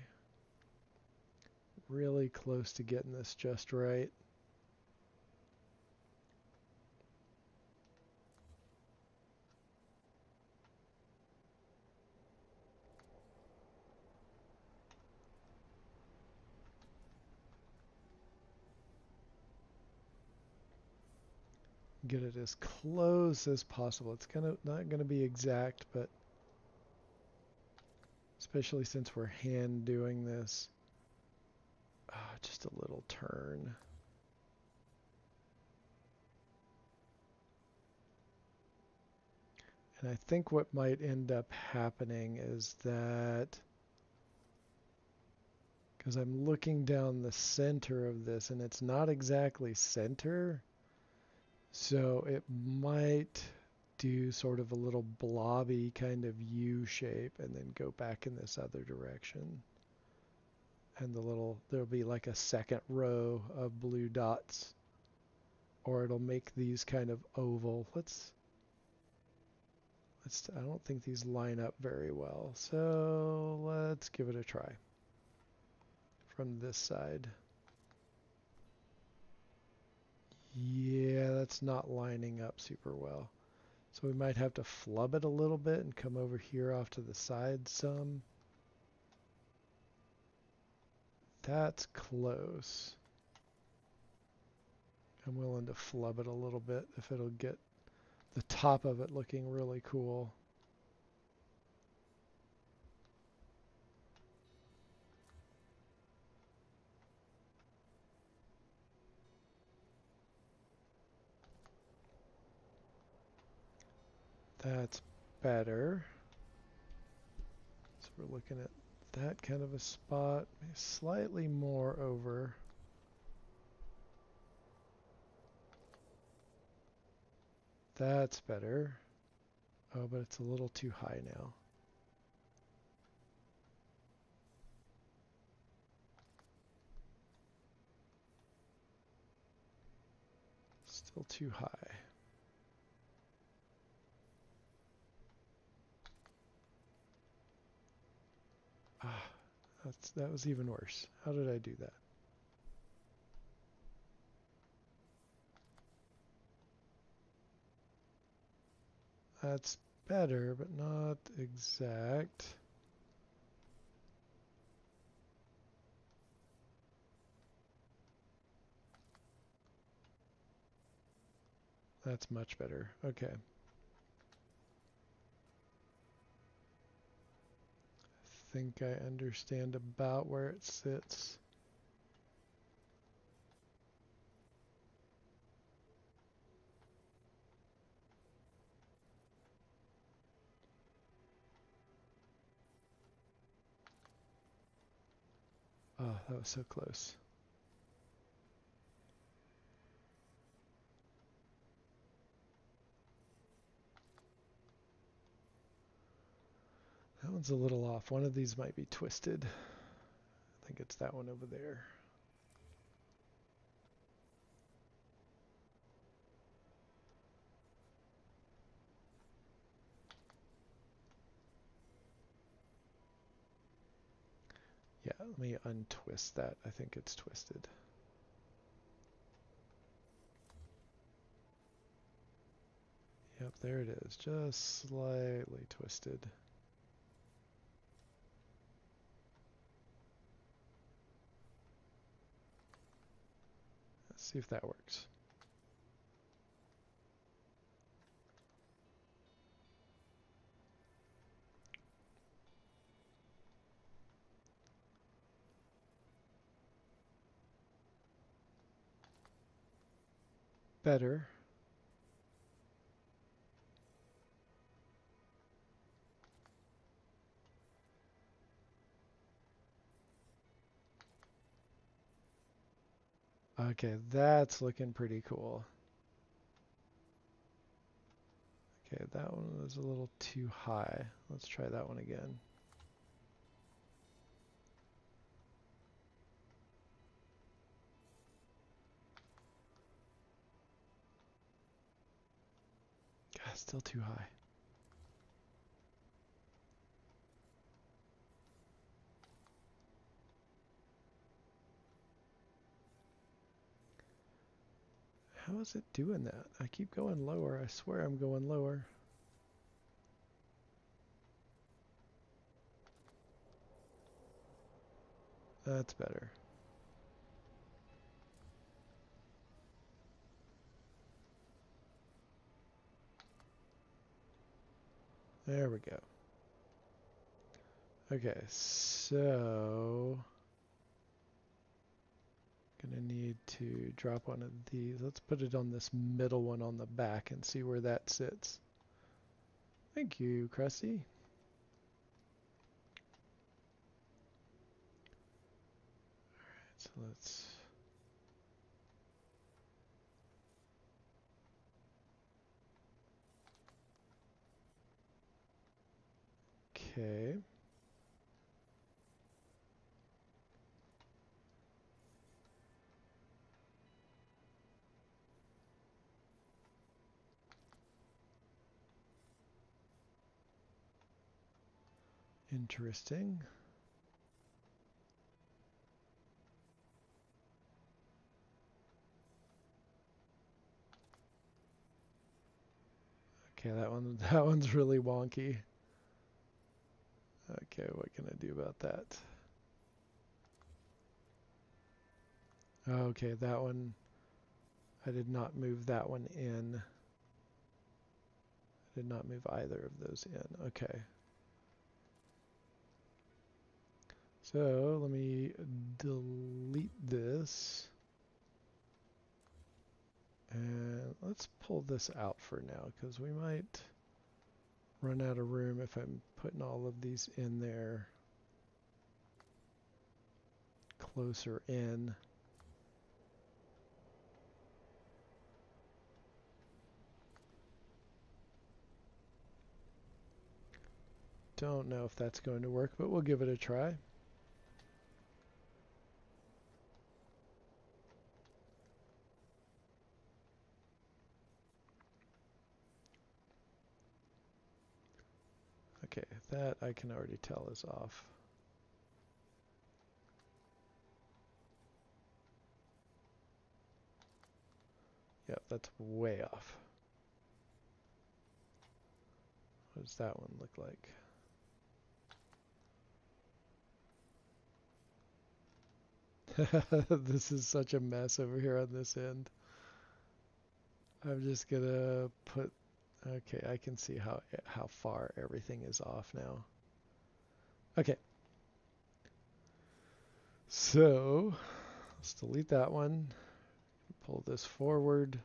Really close to getting this just right. Get it as close as possible. It's not gonna be exact, but especially since we're hand doing this. Just a little turn. And I think what might end up happening is that, because I'm looking down the center of this and it's not exactly center, so it might do sort of a little blobby kind of U shape and then go back in this other direction. And there'll be like a second row of blue dots, or it'll make these kind of oval. I don't think these line up very well, so let's give it a try from this side. Yeah, that's not lining up super well. So we might have to flub it a little bit and come over here off to the side some. That's close. I'm willing to flub it a little bit if it'll get the top of it looking really cool. That's better. So we're looking at that kind of a spot, slightly more over. That's better. Oh, but it's a little too high now. Still too high. That was even worse. How did I do that? That's better, but not exact. That's much better. Okay. I think I understand about where it sits. Oh, that was so close. That one's a little off. One of these might be twisted. I think it's that one over there. Yeah, let me untwist that. I think it's twisted. Yep, there it is. Just slightly twisted. See if that works. Better. Okay, that's looking pretty cool. Okay, that one was a little too high. Let's try that one again. God, still too high. How is it doing that? I keep going lower. I swear I'm going lower. That's better. There we go. Okay, so gonna need to drop one of these. Let's put it on this middle one on the back and see where that sits. Thank you, Cressy. Alright, so let's... Okay. Interesting. Okay, that one's really wonky. Okay, what can I do about that? Okay, that one, I did not move that one in. I did not move either of those in. Okay. So let me delete this. And let's pull this out for now because we might run out of room if I'm putting all of these in there closer in. Don't know if that's going to work, but we'll give it a try. Okay, that I can already tell is off. Yep, that's way off. What does that one look like? This is such a mess over here on this end. I'm just gonna put, okay, I can see how far everything is off now. Okay. So, let's delete that one. Pull this forward.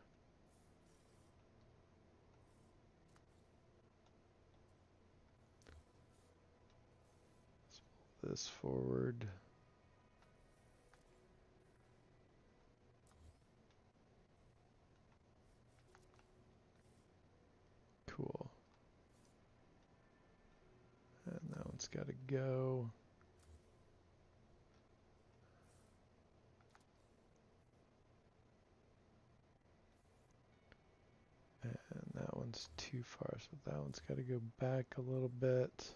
Let's pull this forward. Cool. And that one's got to go. And that one's too far, so that one's got to go back a little bit.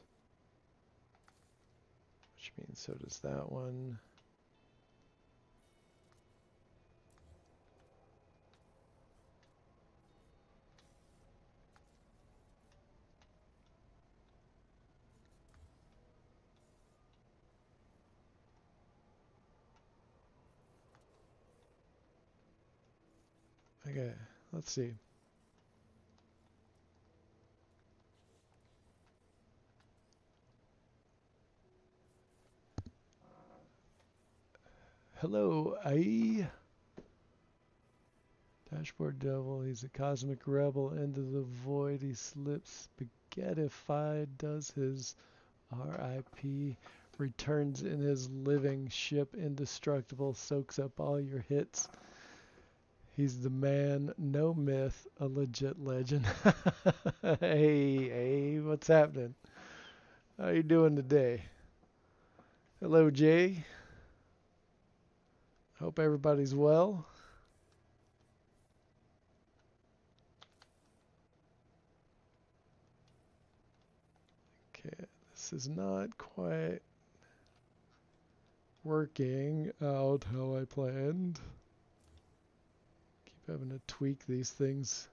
Which means so does that one. Okay, let's see. Hello, I. Dashboard Devil, he's a cosmic rebel. Into the void he slips. Spaghettified does his RIP. Returns in his living ship. Indestructible, soaks up all your hits. He's the man, no myth, a legit legend. Hey, what's happening? How you doing today? Hello, Jay. Hope everybody's well. Okay, this is not quite working out how I planned. Keep having to tweak these things.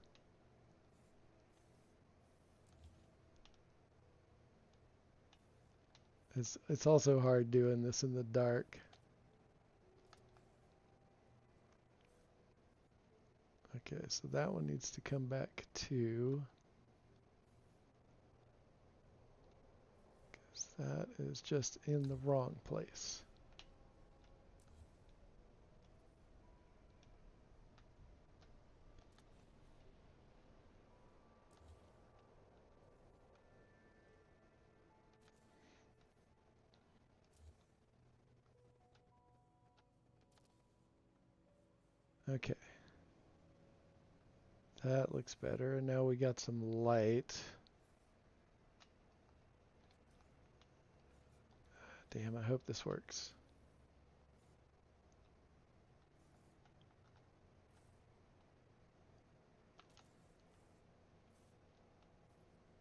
It's also hard doing this in the dark. Okay, so that one needs to come back too. Because that is just in the wrong place. Okay. That looks better. And now we got some light. Damn, I hope this works.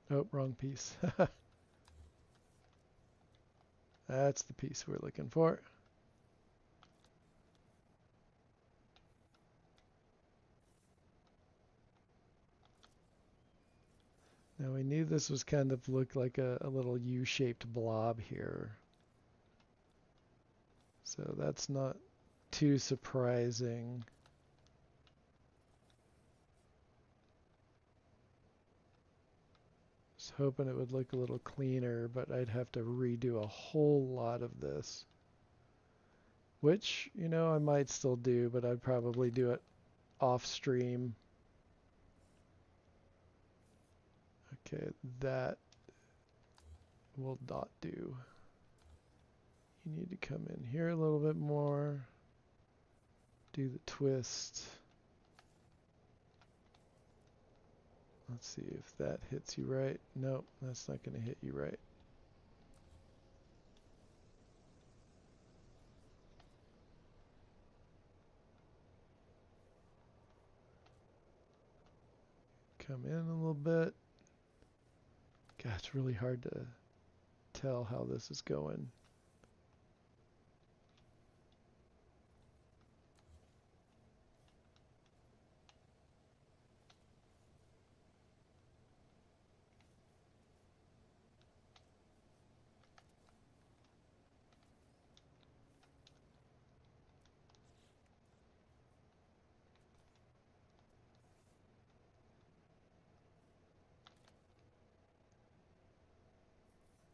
Oh, wrong piece. That's the piece we're looking for. Now we knew this was kind of look like a little U-shaped blob here. So that's not too surprising. I was hoping it would look a little cleaner, but I'd have to redo a whole lot of this. Which, you know, I might still do, but I'd probably do it off stream. Okay, that will not do. You need to come in here a little bit more. Do the twist. Let's see if that hits you right. Nope, that's not going to hit you right. Come in a little bit. God, it's really hard to tell how this is going.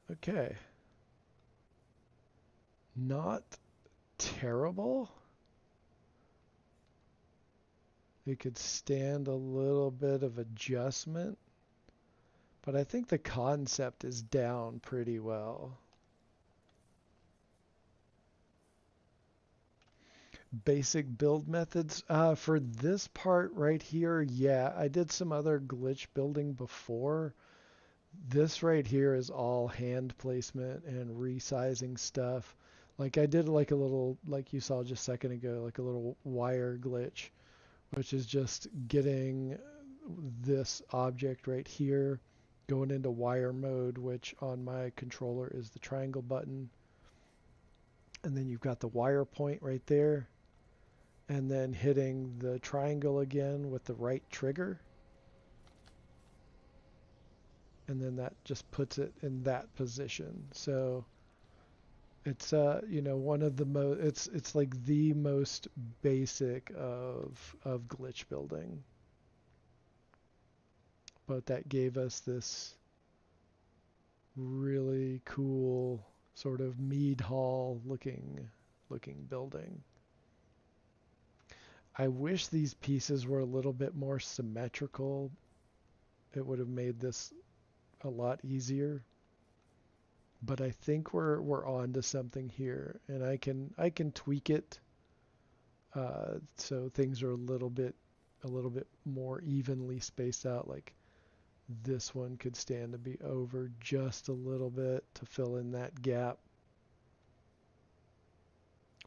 Okay. Not terrible. It could stand a little bit of adjustment, but I think the concept is down pretty well. Basic build methods. For this part right here, yeah, I did some other glitch building before. This right here is all hand placement and resizing stuff. Like I did like a little, like you saw just a second ago, like a little wire glitch, which is just getting this object right here going into wire mode, which on my controller is the triangle button. And then you've got the wire point right there. And then hitting the triangle again with the right trigger. And then that just puts it in that position. So It's you know, one of the most, it's like the most basic of glitch building. But that gave us this really cool sort of mead hall looking building. I wish these pieces were a little bit more symmetrical. It would have made this a lot easier. But I think we're on to something here, and I can tweak it so things are a little bit more evenly spaced out. Like this one could stand to be over just a little bit to fill in that gap.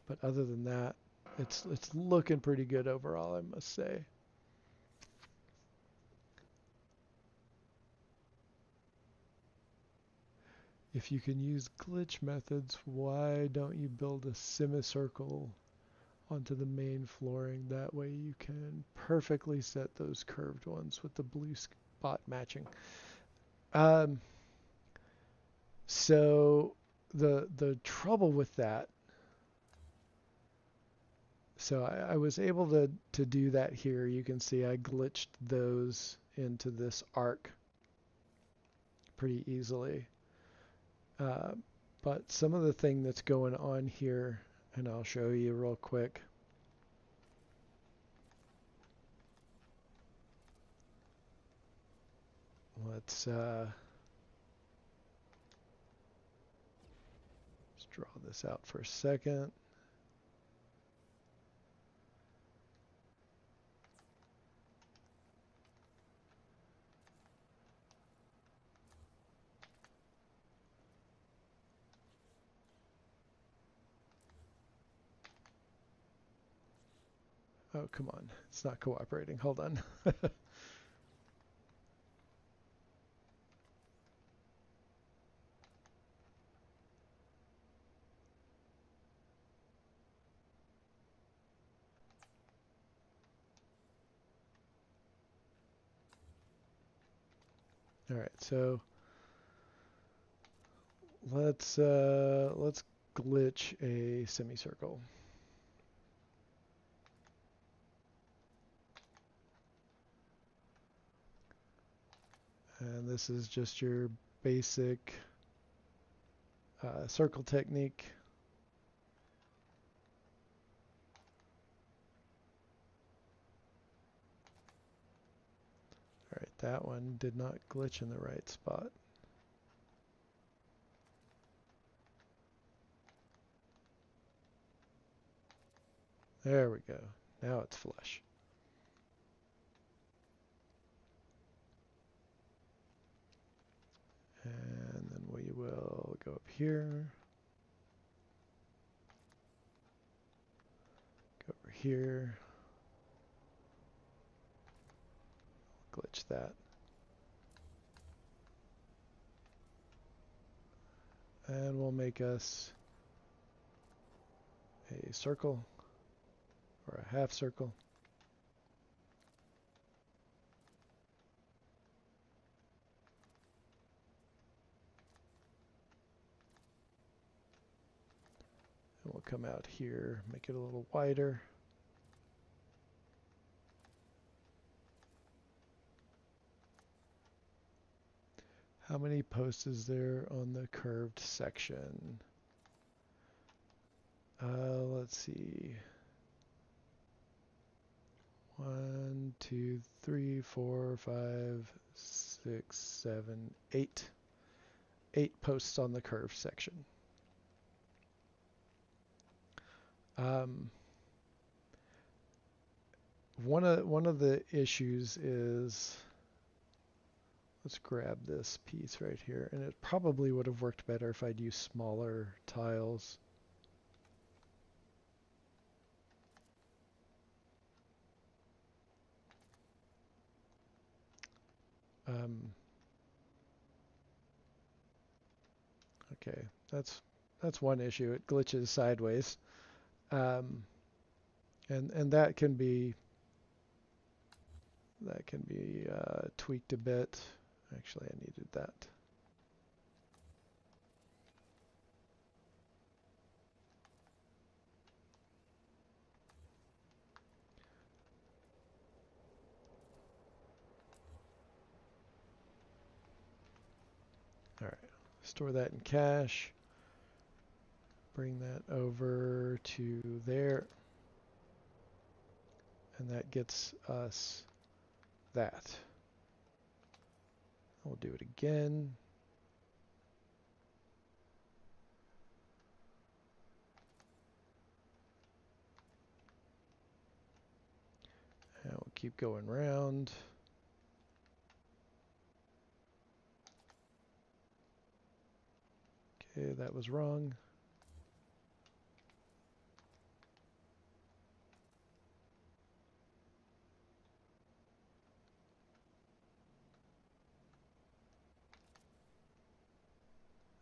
But other than that, it's looking pretty good overall, I must say. If you can use glitch methods, why don't you build a semicircle onto the main flooring? That way you can perfectly set those curved ones with the blue spot matching. Um, so the trouble with that, so I was able to do that here. You can see I glitched those into this arc pretty easily. Uh, but some of the thing that's going on here, and I'll show you real quick. Let's draw this out for a second. Oh, come on. It's not cooperating. Hold on. All right, so let's glitch a semicircle. And this is just your basic circle technique. All right, that one did not glitch in the right spot. There we go. Now it's flush. And then we will go up here. Go over here. Glitch that. And we'll make us a circle or a half circle. And we'll come out here, make it a little wider. How many posts is there on the curved section? Let's see. 1, 2, 3, 4, 5, 6, 7, 8. 8 posts on the curved section. One of the issues is, let's grab this piece right here, and it probably would have worked better if I'd used smaller tiles. Okay, that's one issue. It glitches sideways, and that can be tweaked a bit. Actually, I needed that. Store that in cache. Bring that over to there. And that gets us that. We'll do it again. And we'll keep going around. Okay, that was wrong.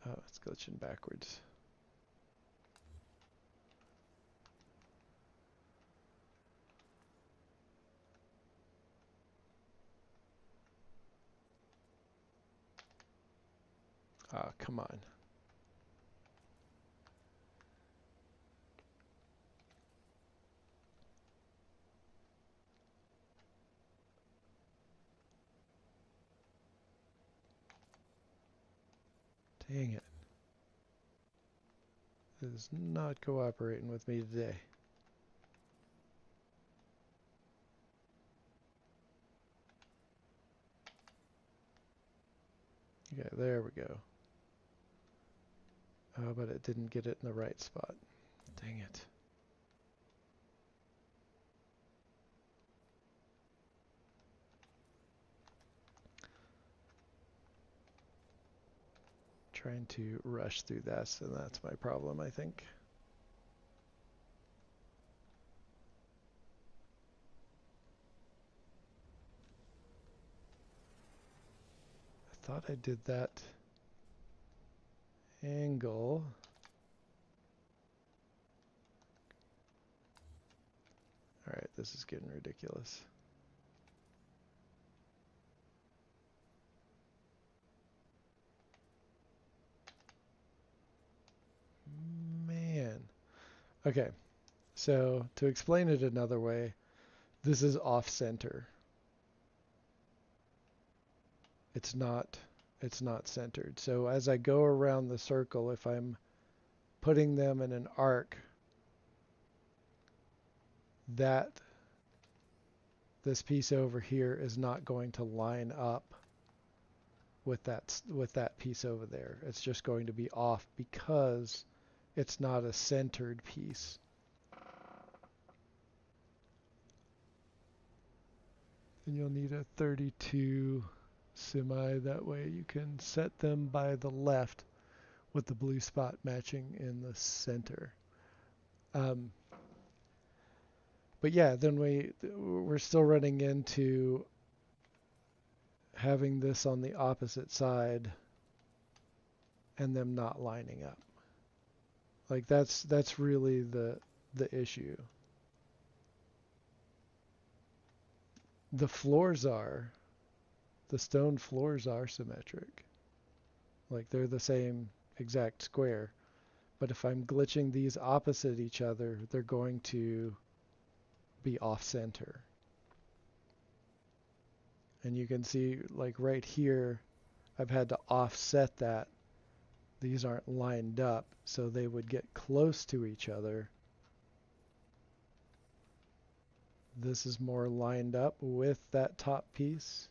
Oh, it's glitching backwards. Ah, come on. Dang it. It is not cooperating with me today. Okay, there we go. Oh, but it didn't get it in the right spot. Dang it. Trying to rush through this, and that's my problem, I think. I thought I did that angle. Alright, this is getting ridiculous. Man. Okay, so to explain it another way, this is off-center. It's not centered. So as I go around the circle, if I'm putting them in an arc, that this piece over here is not going to line up with that piece over there. It's just going to be off because it's not a centered piece. And you'll need a 32 semi, that way you can set them by the left with the blue spot matching in the center. But yeah, then we're still running into having this on the opposite side and them not lining up. Like that's really the issue. The stone floors are symmetric. Like they're the same exact square. But if I'm glitching these opposite each other, they're going to be off center. And you can see like right here, I've had to offset that. These aren't lined up, so they would get close to each other. This is more lined up with that top piece,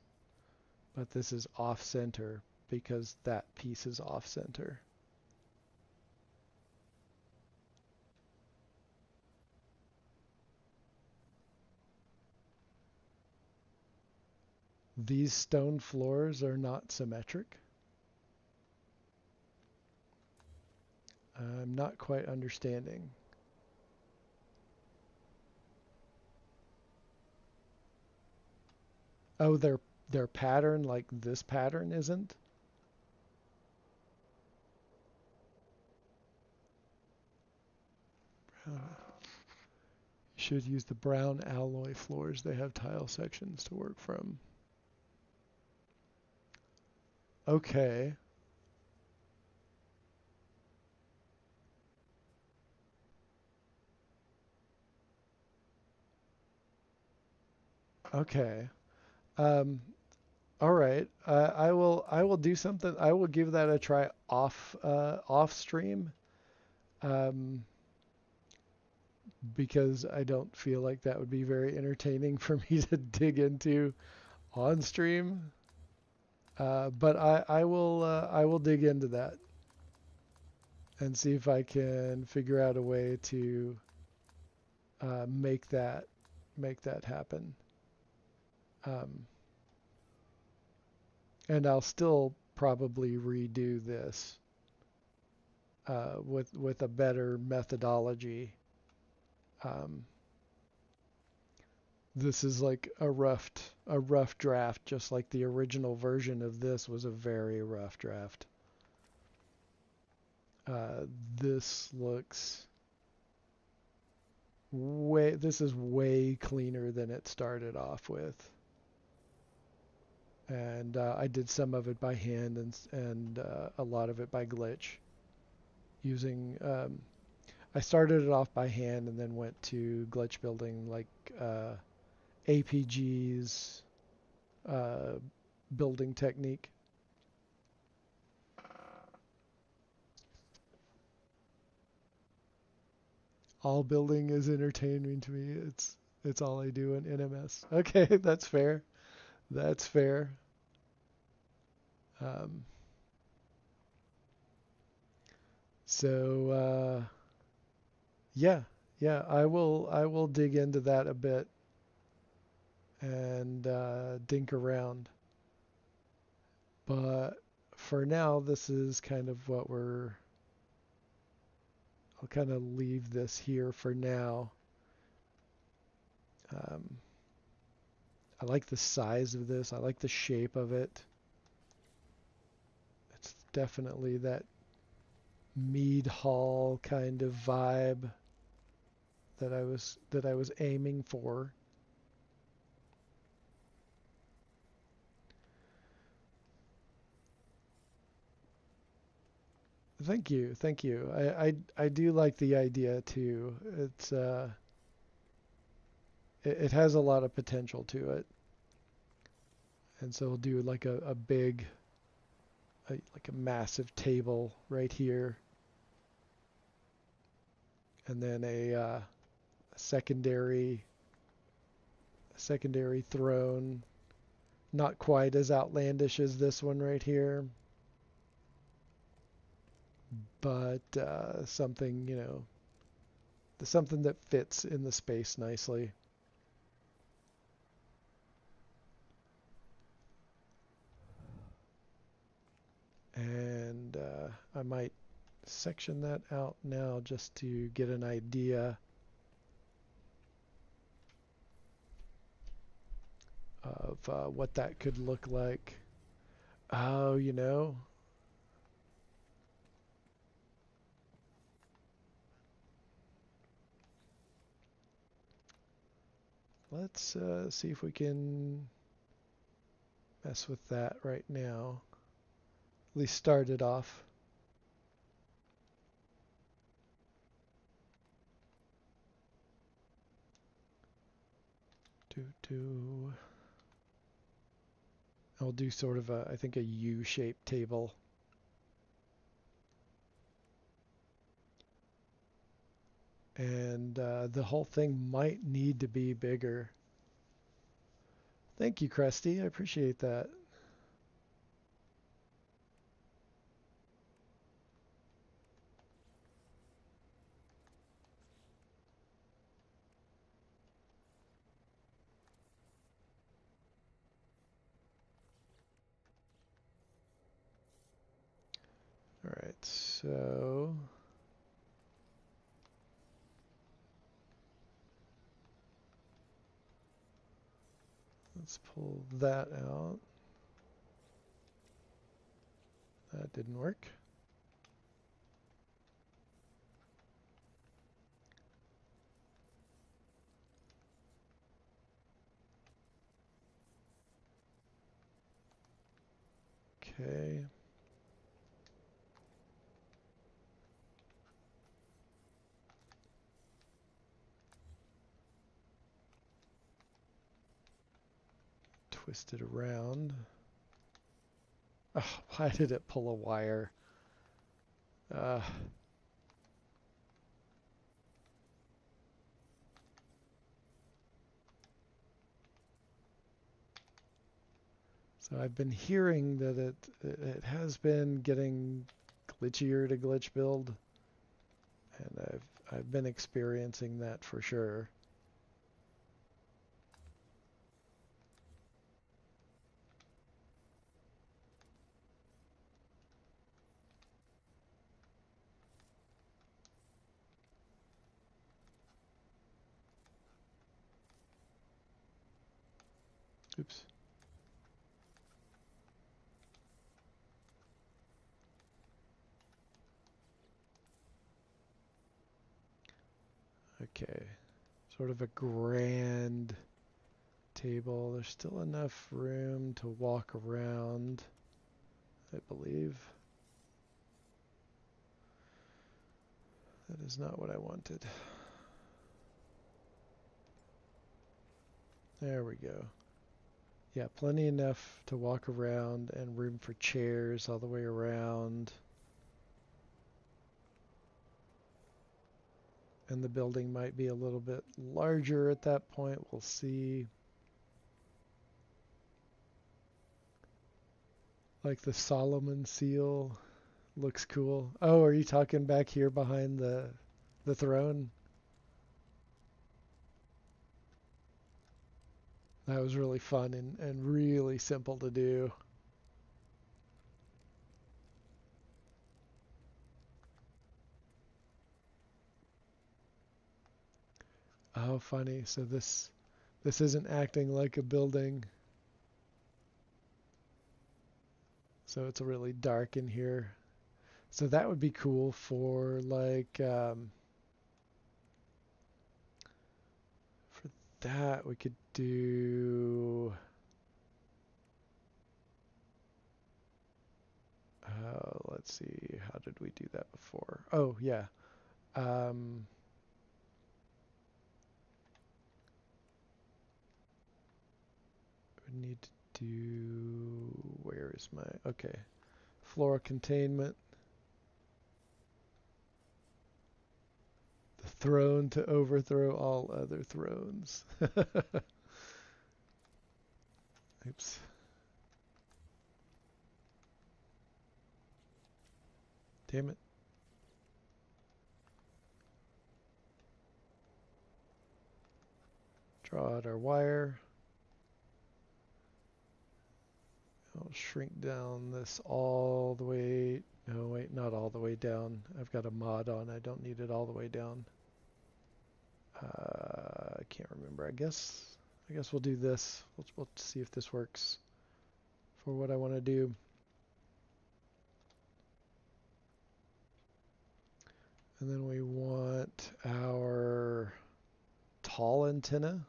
but this is off center because that piece is off center. These stone floors are not symmetric. I'm not quite understanding. Oh, their pattern, like this pattern, isn't? You should use the brown alloy floors. They have tile sections to work from. Okay. Okay. All right. I will do something. I will give that a try off stream. Um, because I don't feel like that would be very entertaining for me to dig into on stream. But I will dig into that and see if I can figure out a way to make that happen. Um, and I'll still probably redo this with a better methodology. Um, this is like a rough draft, just like the original version of this was a very rough draft. Uh, this looks this is way cleaner than it started off with. And I did some of it by hand and a lot of it by glitch using I started it off by hand and then went to glitch building like APG's uh, building technique. All building is entertaining to me. It's all I do in NMS. Okay, that's fair. That's fair. Um, so yeah, yeah, I will dig into that a bit and dink around. But for now, this is kind of what I'll kind of leave this here for now. Um, I like the size of this. I like the shape of it. It's definitely that mead hall kind of vibe that I was aiming for. Thank you, thank you. I do like the idea too. It has a lot of potential to it, and so we'll do like a big, like a massive table right here, and then a secondary secondary throne, not quite as outlandish as this one right here, but something something that fits in the space nicely. And I might section that out now just to get an idea of what that could look like. Oh, let's see if we can mess with that right now. At least start it off. I'll do sort of I think a U-shaped table. And the whole thing might need to be bigger. Thank you, Krusty. I appreciate that. All right, so let's pull that out. That didn't work. Okay. Twist it around. Oh, why did it pull a wire? Uh, so I've been hearing that it has been getting glitchier to glitch build, and I've been experiencing that for sure. Oops. Okay. Sort of a grand table. There's still enough room to walk around, I believe. That is not what I wanted. There we go. Yeah, plenty enough to walk around and room for chairs all the way around. And the building might be a little bit larger at that point. We'll see. Like the Solomon seal looks cool. Oh, are you talking back here behind the throne? That was really fun and really simple to do. Oh, funny. So this isn't acting like a building. So it's really dark in here. So that would be cool for like for that we could do let's see, how did we do that before? Oh yeah. Um, we need to do, where is my, okay. Floor containment. The throne to overthrow all other thrones. Oops. Damn it. Draw out our wire. I'll shrink down this all the way. No, wait, not all the way down. I've got a mod on. I don't need it all the way down. I can't remember. I guess we'll do this. We'll see if this works for what I want to do. And then we want our tall antenna.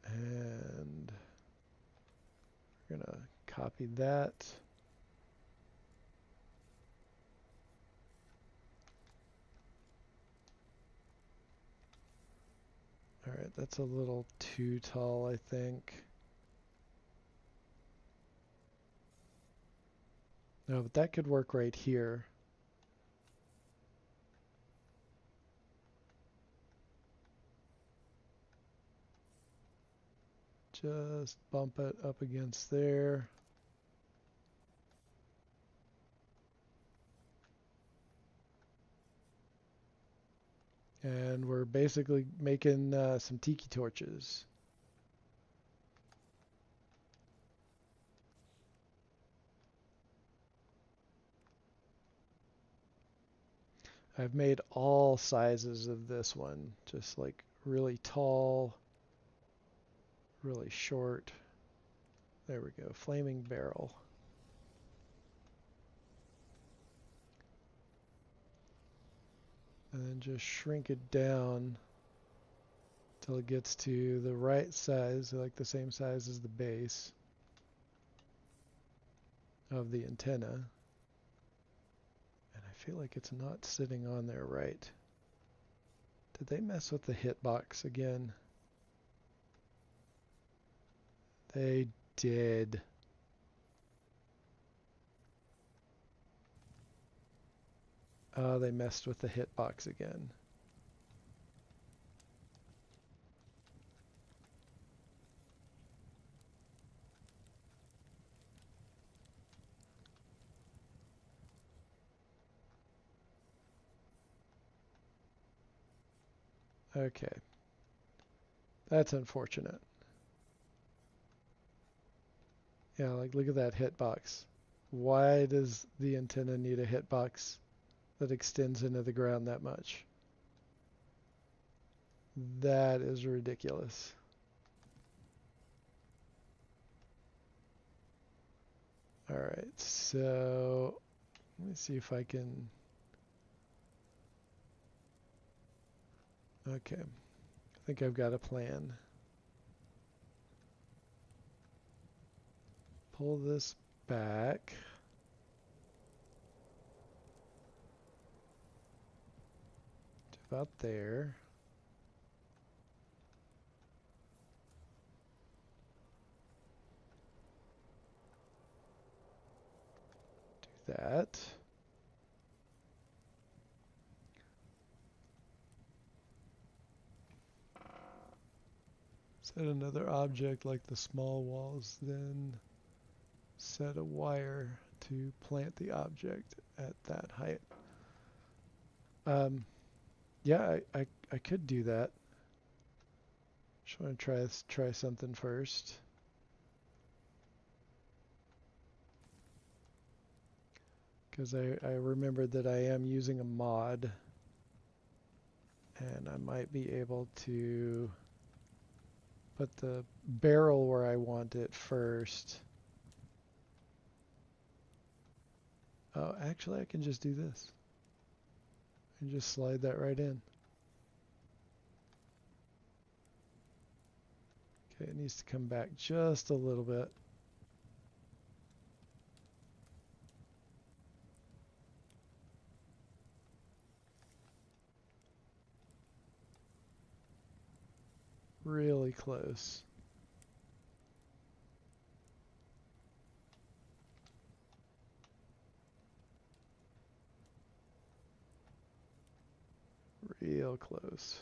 And we're going to copy that. All right, that's a little too tall, I think. No, but that could work right here. Just bump it up against there. And we're basically making some tiki torches. I've made all sizes of this one, just like really tall, really short. There we go, flaming barrel. And then just shrink it down till it gets to the right size, like the same size as the base of the antenna. And I feel like it's not sitting on there right. Did they mess with the hitbox again? They did. Oh, they messed with the hitbox again. Okay. That's unfortunate. Yeah, like look at that hitbox. Why does the antenna need a hitbox that extends into the ground that much? That is ridiculous. Alright, so let me see if I can... Okay, I think I've got a plan. Pull this back. To about there. Do that. Set another object like the small walls, then set a wire to plant the object at that height. Yeah, I could do that. Just want to try something first. Because I remembered that I am using a mod. And I might be able to put the barrel where I want it first. Oh, actually I can just do this. And just slide that right in. Okay, it needs to come back just a little bit. Really close. Real close.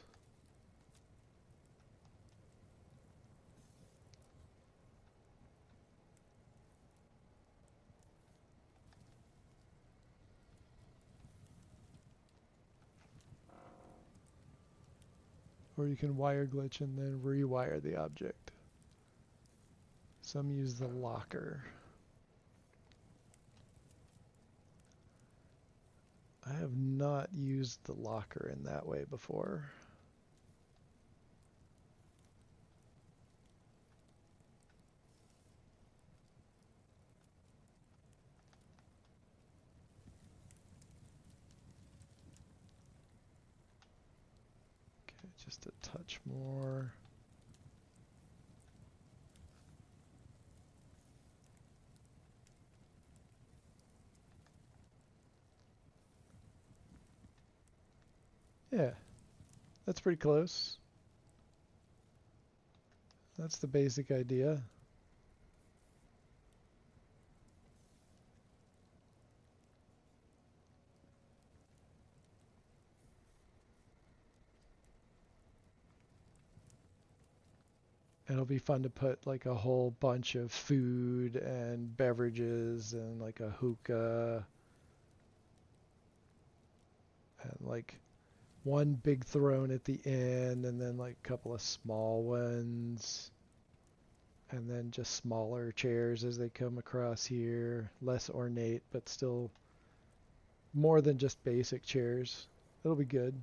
Or you can wire glitch and then rewire the object. Some use the locker. I have not used the locker in that way before. Okay, just a touch more. Yeah, that's pretty close. That's the basic idea. It'll be fun to put like a whole bunch of food and beverages and like a hookah and like one big throne at the end and then like a couple of small ones and then just smaller chairs as they come across here. Less ornate, but still more than just basic chairs. It'll be good.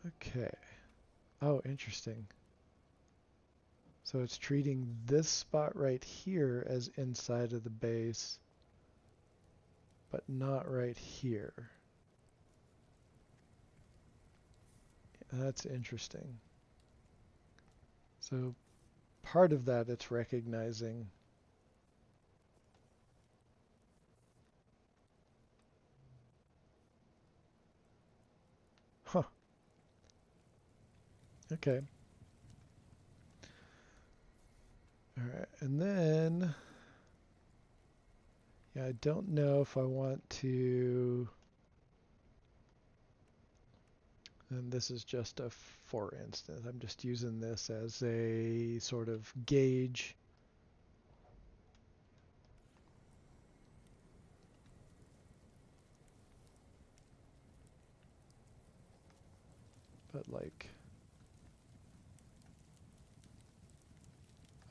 Okay. Oh, interesting. So it's treating this spot right here as inside of the base, but not right here. That's interesting. So part of that it's recognizing. Okay. All right, and then, yeah, I don't know if I want to, and this is just a for instance. I'm just using this as a sort of gauge. But like,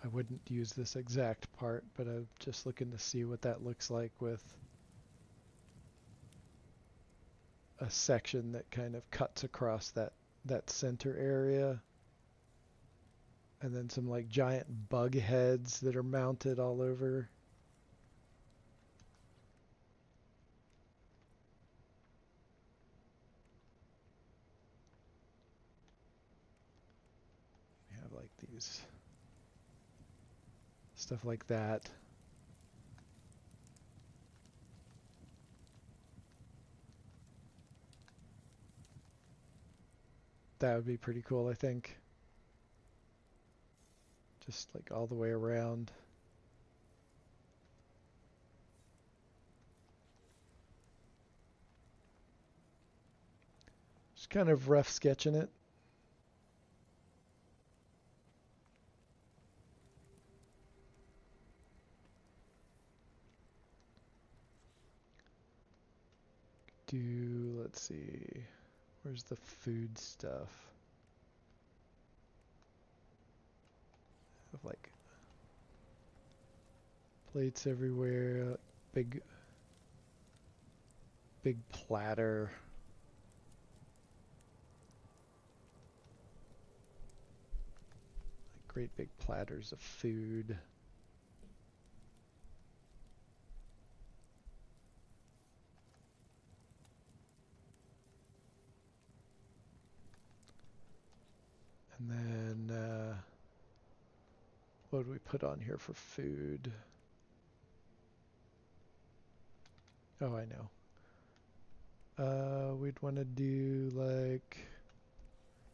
I wouldn't use this exact part, but I'm just looking to see what that looks like with a section that kind of cuts across that center area. And then some like giant bug heads that are mounted all over. We have like these stuff like that. That would be pretty cool, I think. Just like all the way around. Just kind of rough sketching it. Let's see, where's the food stuff? Have like plates everywhere, big platter. Like great big platters of food. And then, what do we put on here for food? Oh, I know. We'd want to do like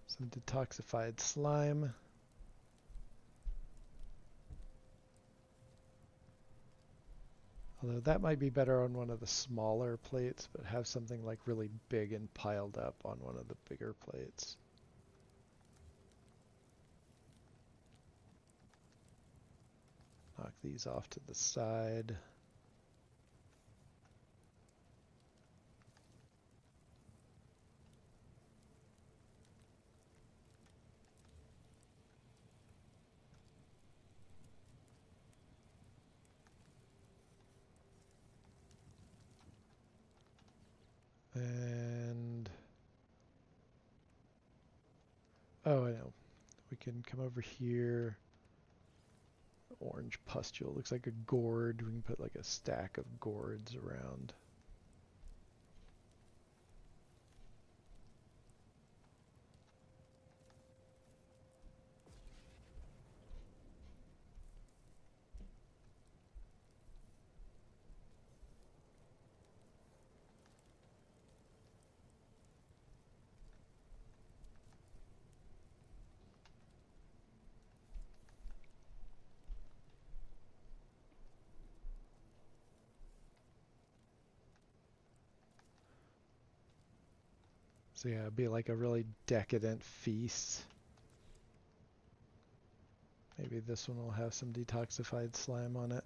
some detoxified slime. Although that might be better on one of the smaller plates, but have something like really big and piled up on one of the bigger plates. Knock these off to the side. And, oh, I know. We can come over here. Orange pustule. Looks like a gourd. We can put like a stack of gourds around. So yeah, it'd be like a really decadent feast. Maybe this one will have some detoxified slime on it.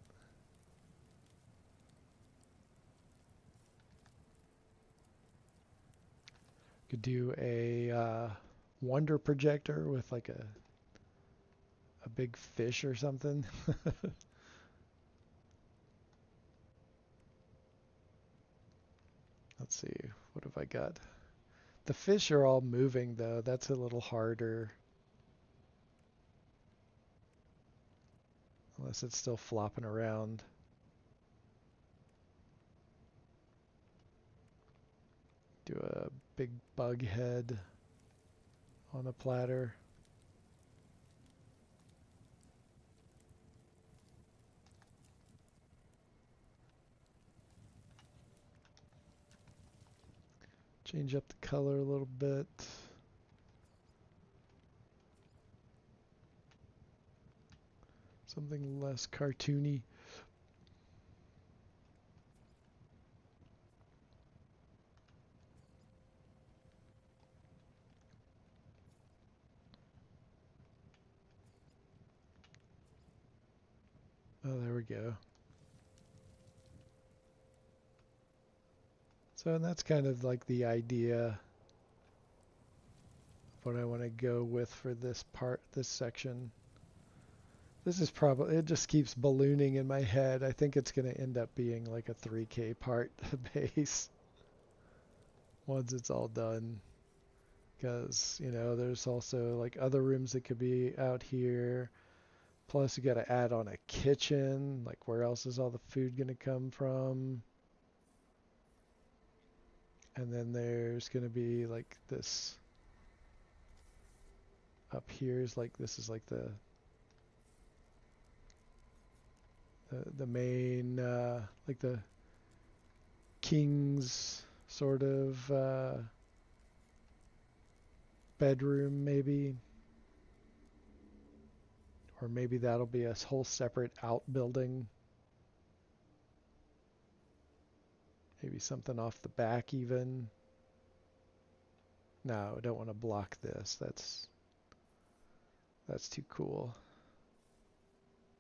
Could do a wonder projector with like a big fish or something. Let's see, what have I got? The fish are all moving though. That's a little harder. Unless it's still flopping around. Do a big bug head on a platter. Change up the color a little bit. Something less cartoony. Oh, there we go. So that's kind of like the idea of what I want to go with for this part, this section. This is probably, it just keeps ballooning in my head. I think it's going to end up being like a 3K part base once it's all done. Because, you know, there's also like other rooms that could be out here. Plus you got to add on a kitchen. Like where else is all the food going to come from? And then there's going to be like this up here is like, this is like the main, like the king's sort of bedroom maybe. Or maybe that'll be a whole separate outbuilding. Maybe something off the back even. No, I don't want to block this. That's too cool.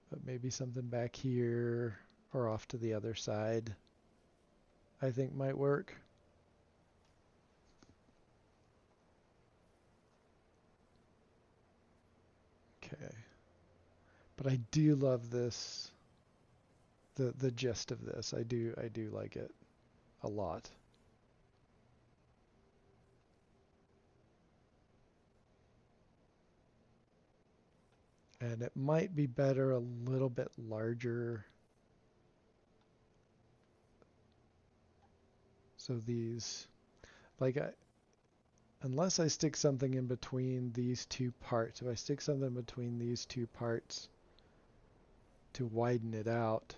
But maybe something back here or off to the other side I think might work. Okay. But I do love this, the gist of this. I do like it a lot. And it might be better a little bit larger. So these, like, unless I stick something in between these two parts, if I stick something between these two parts to widen it out,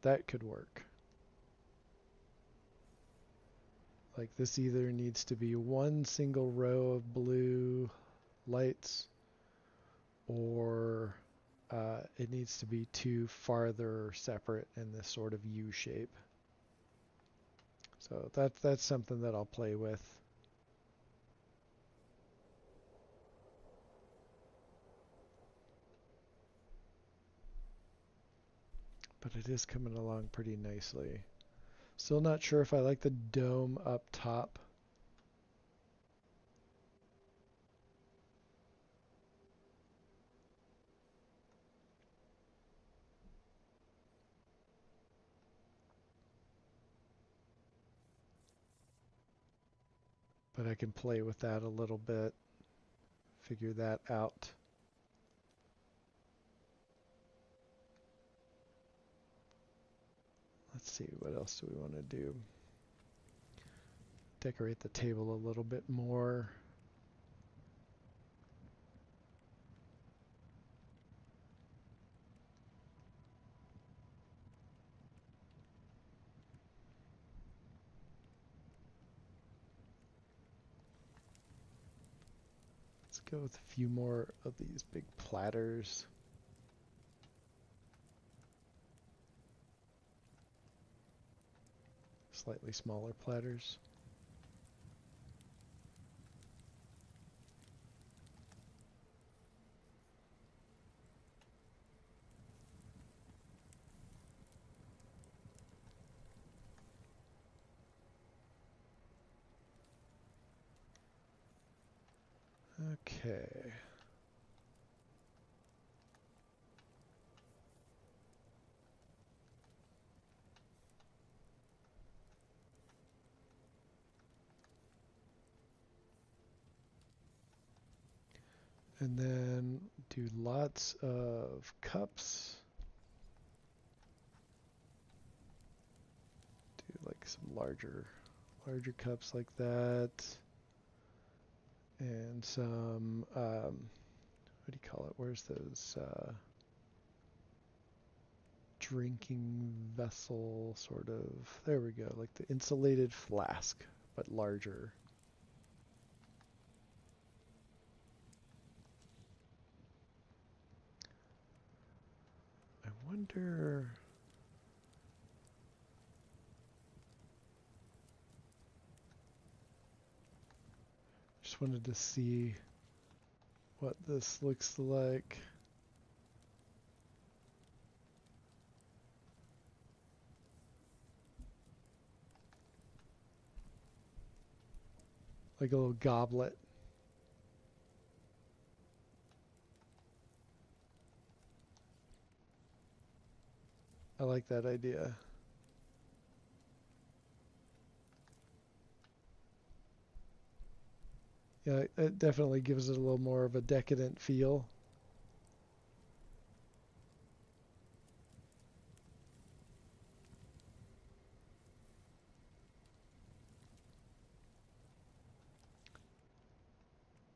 that could work. Like this either needs to be one single row of blue lights or it needs to be two farther separate in this sort of U shape. So that's something that I'll play with. But it is coming along pretty nicely. Still not sure if I like the dome up top. But I can play with that a little bit, figure that out. Let's see, what else do we want to do? Decorate the table a little bit more. Let's go with a few more of these big platters. Slightly smaller platters. Okay. And then do lots of cups. Do like some larger cups like that. And some, what do you call it? Where's those drinking vessel sort of, there we go, like the insulated flask, but larger. wonder. Just wanted to see what this looks like. Like a little goblet. I like that idea. Yeah, it definitely gives it a little more of a decadent feel.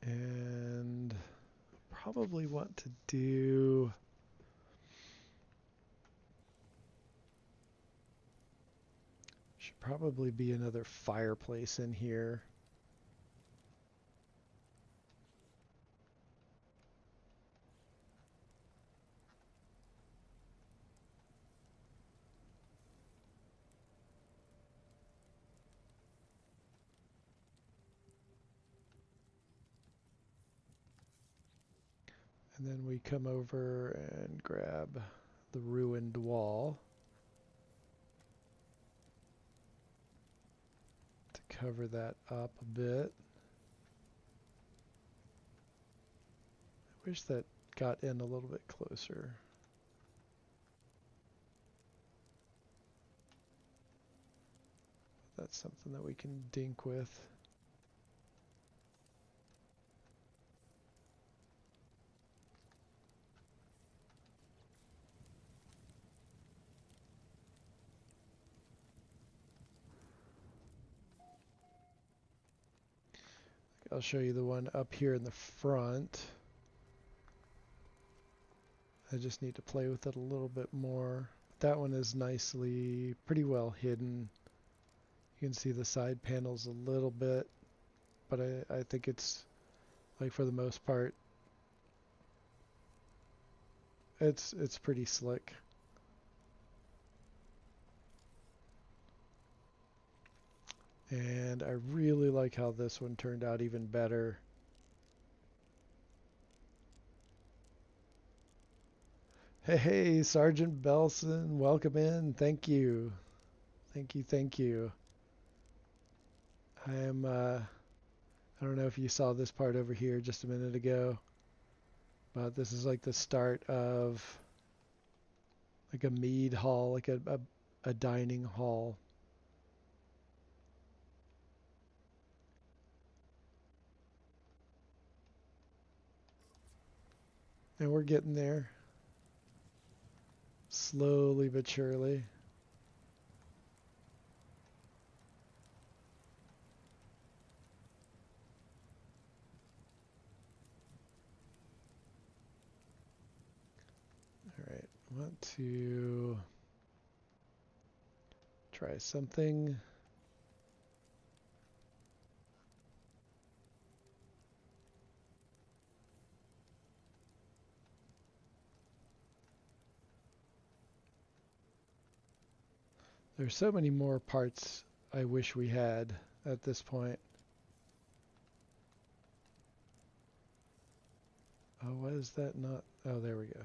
And probably want to do should probably be another fireplace in here. And then we come over and grab the ruined wall to cover that up a bit. I wish that got in a little bit closer. That's something that we can dink with. I'll show you the one up here in the front. I just need to play with it a little bit more. That one is nicely, pretty well hidden. You can see the side panels a little bit, but I think it's, like, for the most part, it's pretty slick. And I really like how this one turned out even better. Hey, Sergeant Belson, welcome in. Thank you. Thank you, thank you. I am, I don't know if you saw this part over here just a minute ago, but this is like the start of like a mead hall, like a dining hall. And we're getting there. Slowly but surely. Alright, want to try something. There's so many more parts I wish we had at this point. Oh, why is that not? Oh, there we go.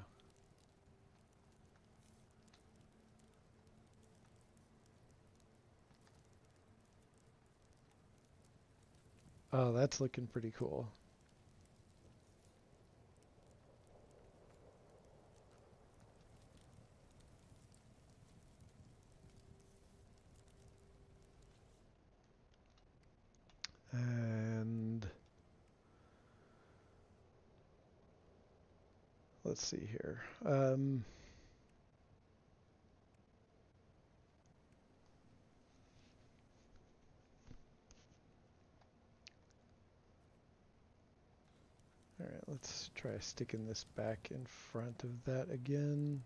Oh, that's looking pretty cool. And let's see here. All right, let's try sticking this back in front of that again.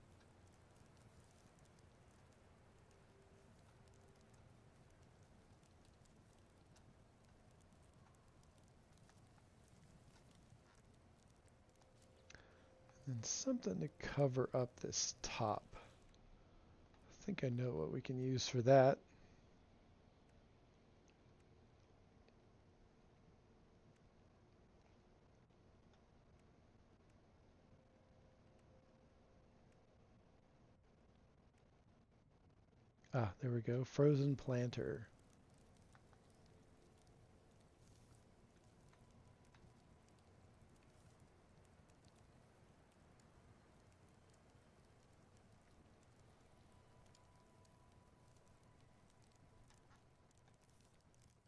And something to cover up this top. I think I know what we can use for that. Ah, there we go. Frozen planter.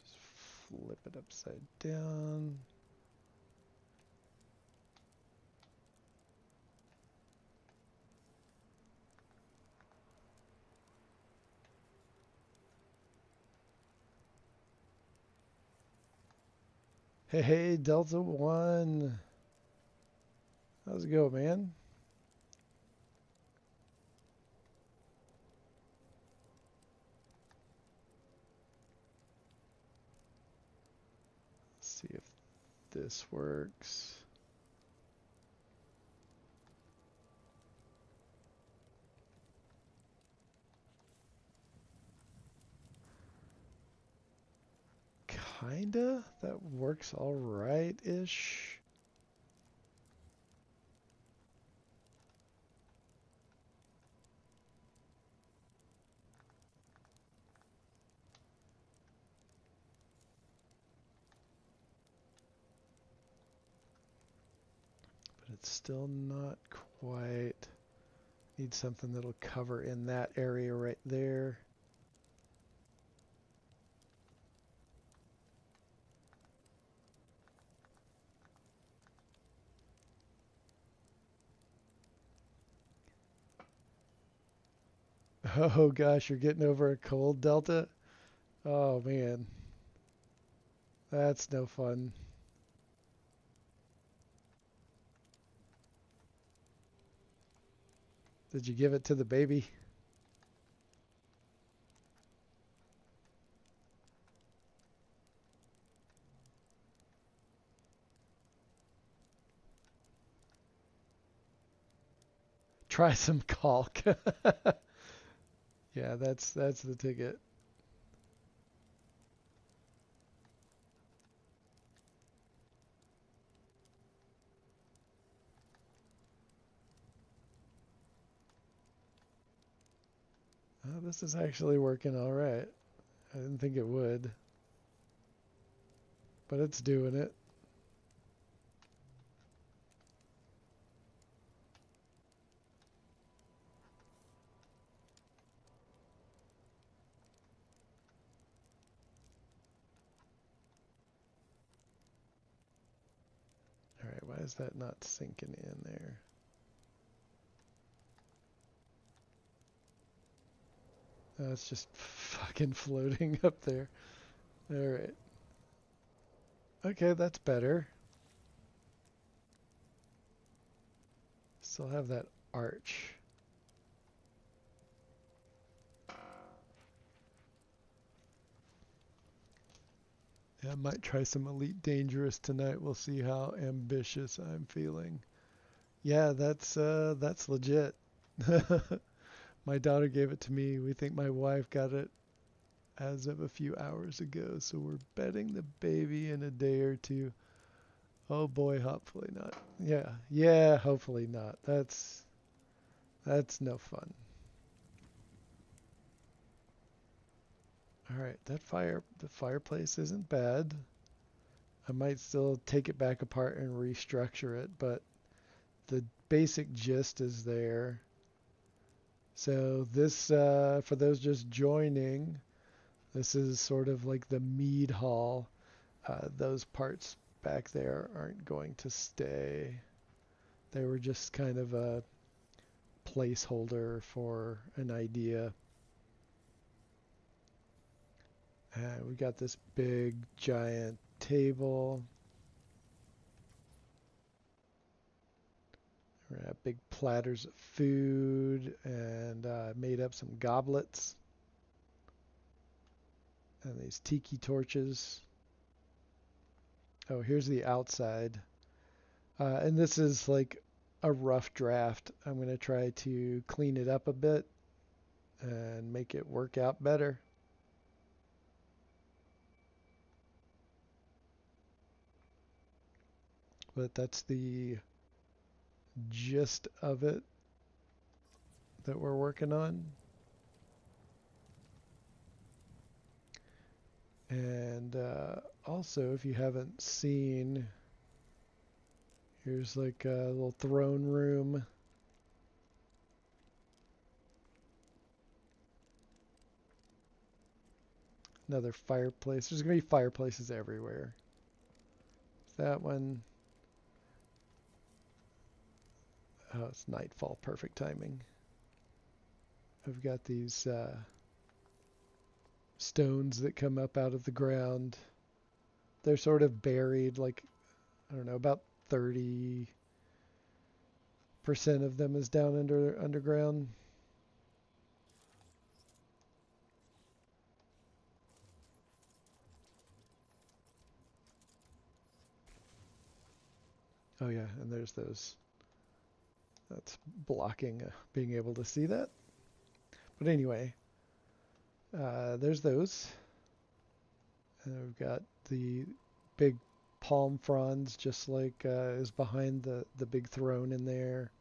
Just flip it upside down. Hey, hey, Delta 1. How's it go, man? Let's see if this works. Kinda. That works all right-ish. But it's still not quite. Need something that'll cover in that area right there. Oh gosh, you're getting over a cold, Delta? Oh man, that's no fun. Did you give it to the baby? Try some caulk. Yeah, that's the ticket. Oh, this is actually working all right. I didn't think it would, but it's doing it. All right, why is that not sinking in there? Oh, it's just fucking floating up there. All right. Okay, that's better. Still have that arch. Yeah, I might try some Elite Dangerous tonight. We'll see how ambitious I'm feeling. Yeah, that's legit. My daughter gave it to me. We think my wife got it as of a few hours ago, so we're betting the baby in a day or two. Oh boy, hopefully not. Yeah, yeah, hopefully not. That's no fun. All right, the fireplace isn't bad. I might still take it back apart and restructure it, but the basic gist is there. So this, for those just joining, this is sort of like the mead hall. Those parts back there aren't going to stay. They were just kind of a placeholder for an idea. We got this big giant table. We have big platters of food and made up some goblets and these tiki torches. Oh, here's the outside. And this is like a rough draft. I'm going to try to clean it up a bit and make it work out better. But that's the gist of it that we're working on. And also, if you haven't seen, here's like a little throne room. Another fireplace. There's going to be fireplaces everywhere. That one. Oh, it's nightfall. Perfect timing. I've got these stones that come up out of the ground. They're sort of buried, like, I don't know, about 30% of them is down underground. Oh yeah, and there's those. That's blocking being able to see that. But anyway, there's those. And we've got the big palm fronds, just like is behind the big throne in there.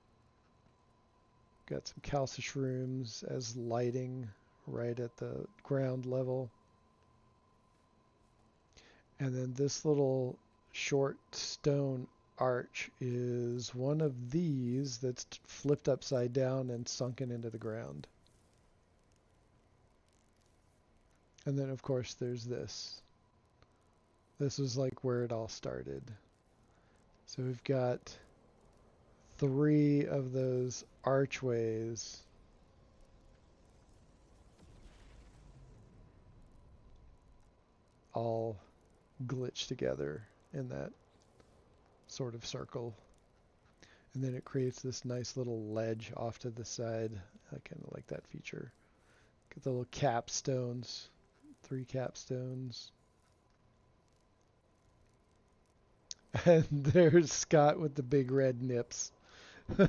Got some calcium shrooms as lighting right at the ground level. And then this little short stone arch is one of these that's flipped upside down and sunken into the ground. And then, of course, there's this. This is like where it all started. So we've got 3 of those archways all glitched together in that sort of circle. And then it creates this nice little ledge off to the side. I kind of like that feature. Get the little capstones, 3 capstones. And there's Scott with the big red nips. And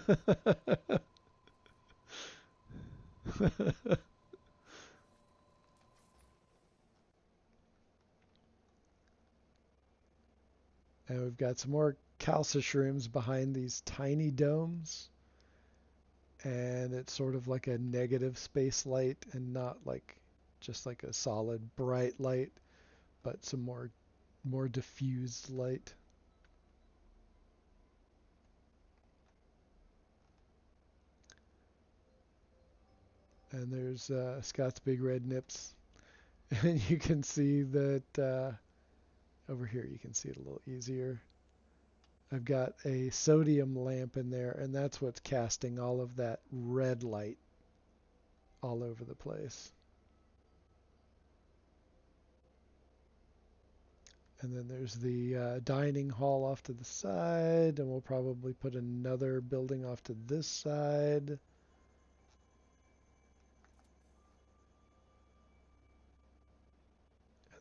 we've got some more calcishrooms behind these tiny domes. And it's sort of like a negative space light and not like just like a solid bright light, but some more diffused light. And there's Scott's big red nips. And you can see that over here you can see it a little easier. I've got a sodium lamp in there, and that's what's casting all of that red light all over the place. And then there's the dining hall off to the side, and we'll probably put another building off to this side.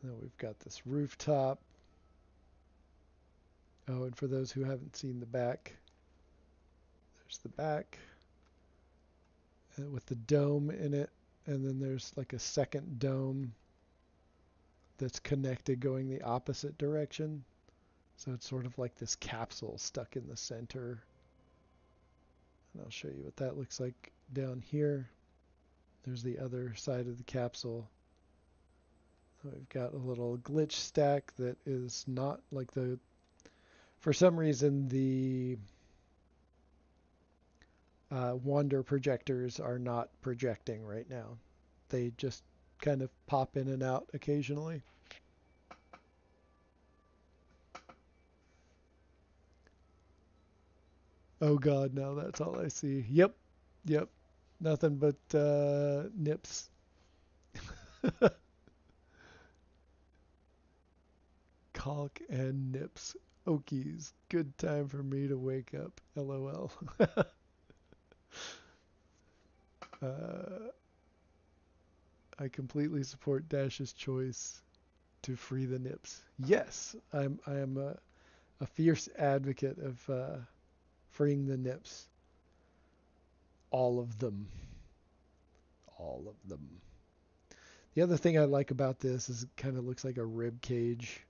And then we've got this rooftop. Oh, and for those who haven't seen the back, there's the back with the dome in it. And then there's like a second dome that's connected going the opposite direction. So it's sort of like this capsule stuck in the center. And I'll show you what that looks like down here. There's the other side of the capsule. We've got a little glitch stack that is not like the... For some reason, the Wander projectors are not projecting right now. They just kind of pop in and out occasionally. Oh God, now that's all I see. Yep. Nothing but nips. Caulk and nips. Okies. Good time for me to wake up. LOL. I completely support Dash's choice to free the nips. Yes, I am a fierce advocate of freeing the nips. All of them. All of them. The other thing I like about this is it kind of looks like a rib cage.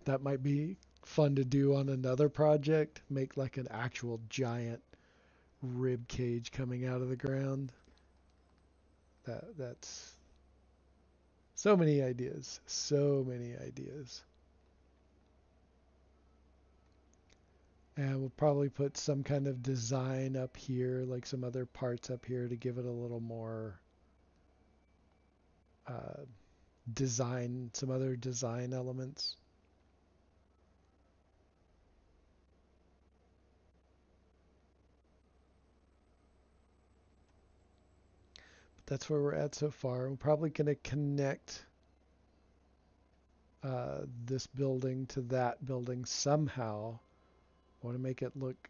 That might be fun to do on another project. Make like an actual giant rib cage coming out of the ground. That's so many ideas. So many ideas. And we'll probably put some kind of design up here, like some other parts up here to give it a little more uh, design, some other design elements. But that's where we're at so far. We're probably going to connect this building to that building somehow. I want to make it look,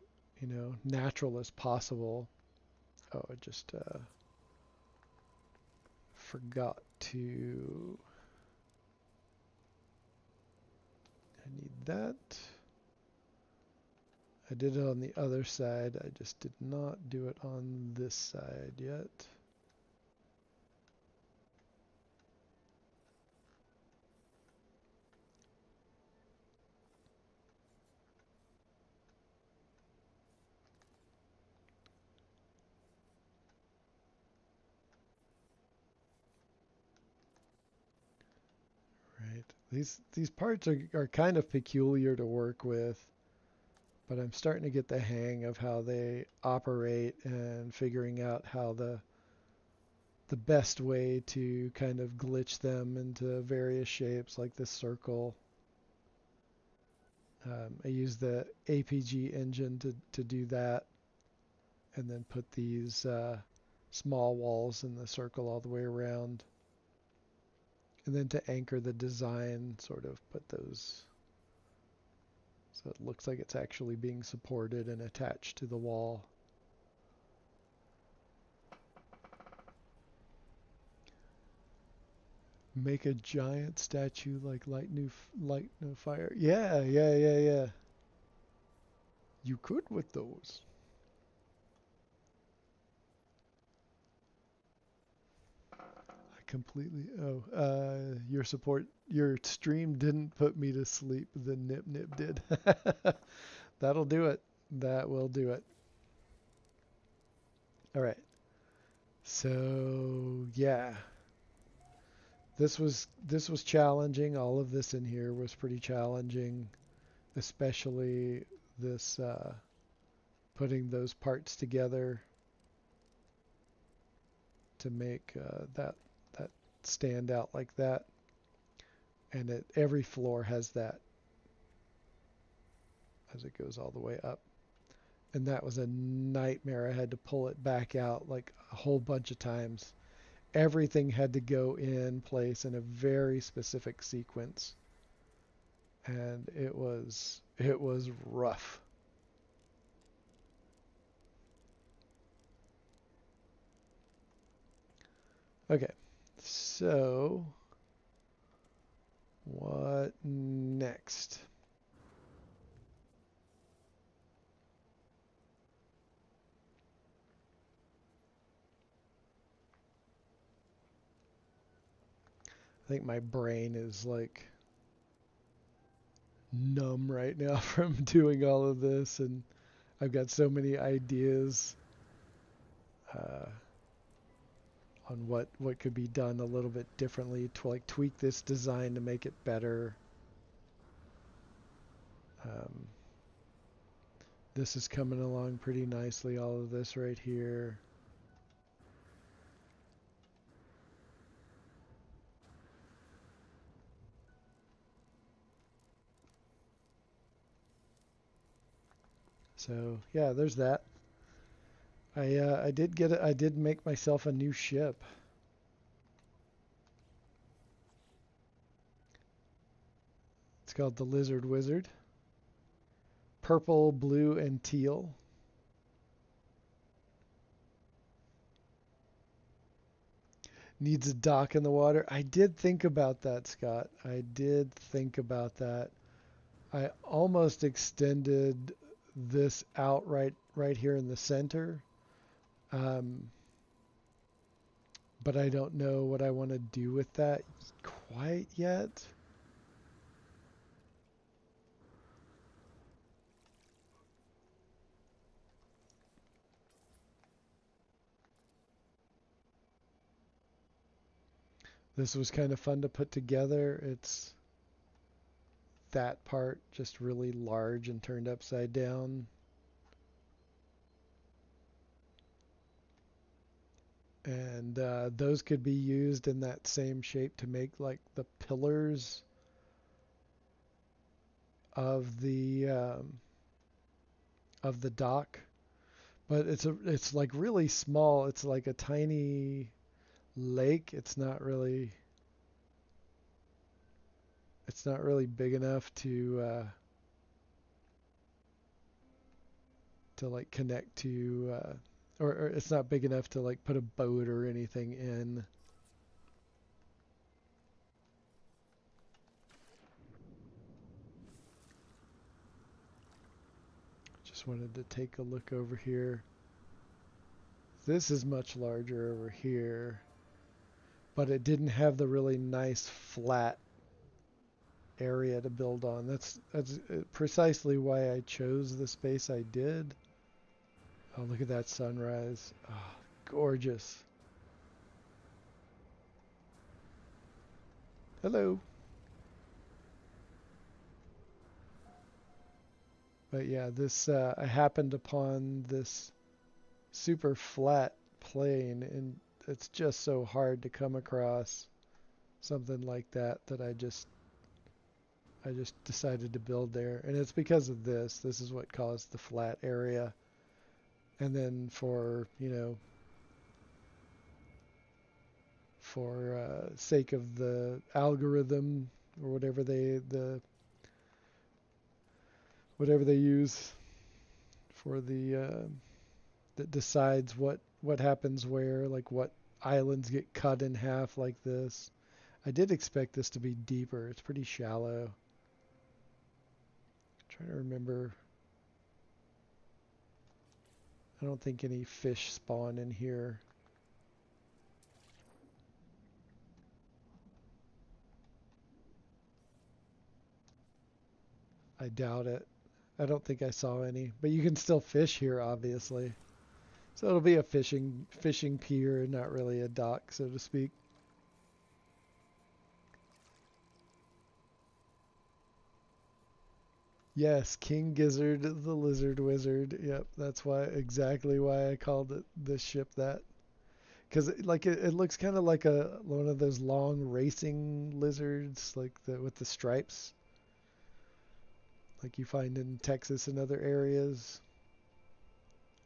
natural as possible. Oh, I just forgot to... I need that. I did it on the other side. I just did not do it on this side yet. Right. These parts are kind of peculiar to work with, but I'm starting to get the hang of how they operate and figuring out how the best way to kind of glitch them into various shapes like this circle. I use the APG engine to do that, and then put these small walls in the circle all the way around. And then to anchor the design, sort of put those so it looks like it's actually being supported and attached to the wall. Make a giant statue like light no fire. Yeah. You could with those. Completely. Your stream didn't put me to sleep. The Nip Nip did. That'll do it. That will do it. All right. So yeah, this was challenging. All of this in here was pretty challenging, especially this putting those parts together to make that stand out like that. And every floor has that as it goes all the way up. And that was a nightmare. I had to pull it back out like a whole bunch of times. Everything had to go in place in a very specific sequence. And it was rough. Okay. So what next? I think my brain is like numb right now from doing all of this, and I've got so many ideas on what could be done a little bit differently to like tweak this design to make it better. This is coming along pretty nicely, all of this right here. So yeah, there's that. I did make myself a new ship. It's called the Lizard Wizard. Purple, blue, and teal. Needs a dock in the water. I did think about that, Scott. I did think about that. I almost extended this out right here in the center, um, but I don't know what I want to do with that quite yet. This was kind of fun to put together. It's that part just really large and turned upside down. And those could be used in that same shape to make like the pillars of the dock. But it's like really small. It's like a tiny lake. It's not really big enough to like connect to or it's not big enough to like put a boat or anything in. Just wanted to take a look over here. This is much larger over here, but it didn't have the really nice flat area to build on. That's precisely why I chose the space I did. Oh, look at that sunrise. Oh, gorgeous. Hello. But yeah, this I happened upon this super flat plane, and it's just so hard to come across something like that I just decided to build there. And it's because of this. This is what caused the flat area. And then for sake of the algorithm or whatever they use for that decides what happens where, like what islands get cut in half like this. I did expect this to be deeper. It's pretty shallow. I'm trying to remember. I don't think any fish spawn in here. I doubt it. I don't think I saw any, but you can still fish here, obviously. So it'll be a fishing pier, not really a dock, so to speak. Yes, King Gizzard, the lizard wizard. Yep, that's exactly why I called it this ship that. Because it looks kind of like a one of those long racing lizards, like with the stripes, like you find in Texas and other areas.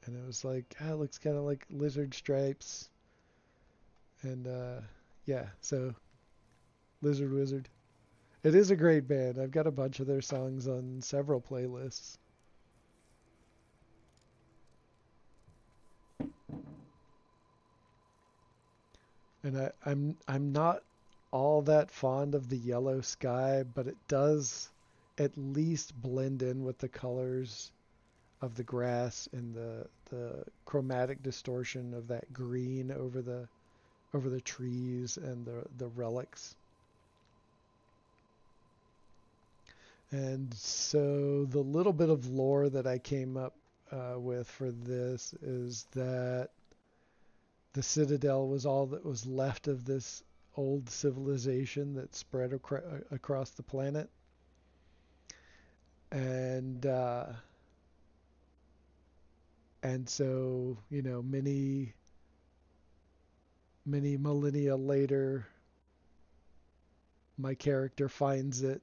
And it was like, it looks kind of like lizard stripes. And yeah, so Lizard Wizard. It is a great band. I've got a bunch of their songs on several playlists. And I'm not all that fond of the yellow sky, but it does at least blend in with the colors of the grass and the chromatic distortion of that green over the trees and the relics. And so the little bit of lore that I came up with for this is that the Citadel was all that was left of this old civilization that spread across the planet. And and so, many millennia later, my character finds it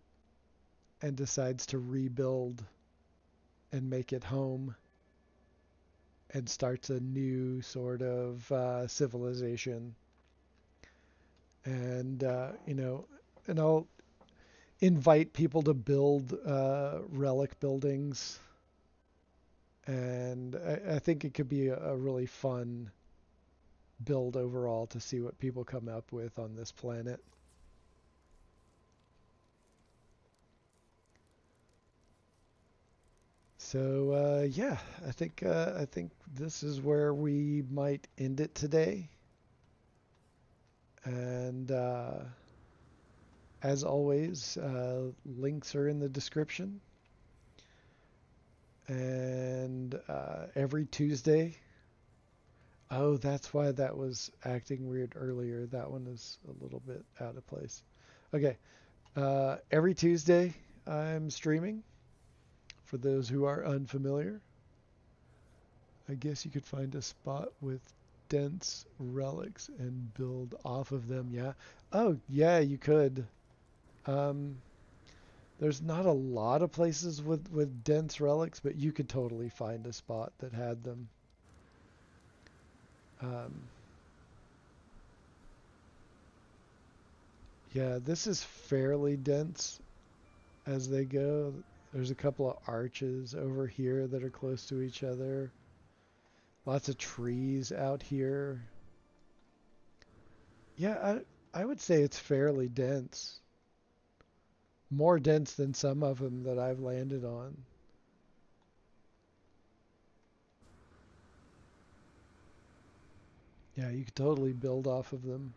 and decides to rebuild and make it home and starts a new sort of civilization. And and I'll invite people to build relic buildings, and I think it could be a really fun build overall to see what people come up with on this planet. So yeah, I think this is where we might end it today. And as always, links are in the description. And every Tuesday. Oh, that's why that was acting weird earlier. That one is a little bit out of place. Okay. Every Tuesday, I'm streaming. For those who are unfamiliar, I guess you could find a spot with dense relics and build off of them. Yeah. Oh, yeah, you could. Um, there's not a lot of places with dense relics, but you could totally find a spot that had them. Um, yeah, this is fairly dense as they go. There's a couple of arches over here that are close to each other. Lots of trees out here. Yeah, I would say it's fairly dense. More dense than some of them that I've landed on. Yeah, you could totally build off of them.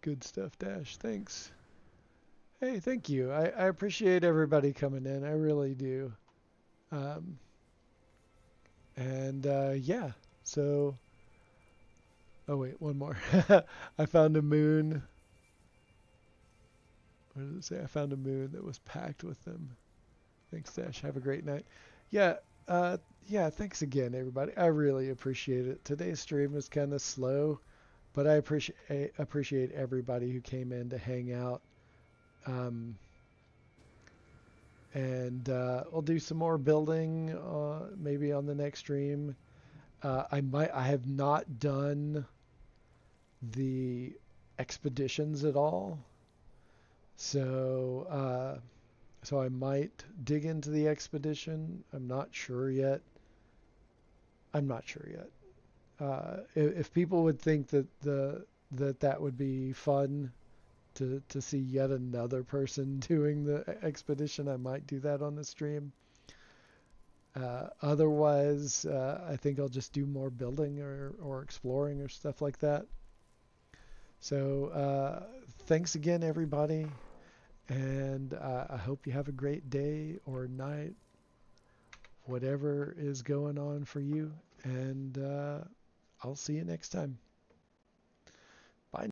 Good stuff, Dash. Thanks. Hey, thank you. I appreciate everybody coming in. I really do. Um, and yeah, so. Oh, wait, one more. I found a moon. What does it say? I found a moon that was packed with them. Thanks, Dash. Have a great night. Yeah, yeah, thanks again, everybody. I really appreciate it. Today's stream was kind of slow, but I appreciate everybody who came in to hang out. Um, and we'll do some more building, maybe on the next stream. I have not done the expeditions at all, so so I might dig into the expedition. I'm not sure yet. I'm not sure yet. If people would think that that would be fun to see yet another person doing the expedition, I might do that on the stream. Otherwise, I think I'll just do more building or exploring or stuff like that. So thanks again, everybody, and I hope you have a great day or night, whatever is going on for you, and I'll see you next time.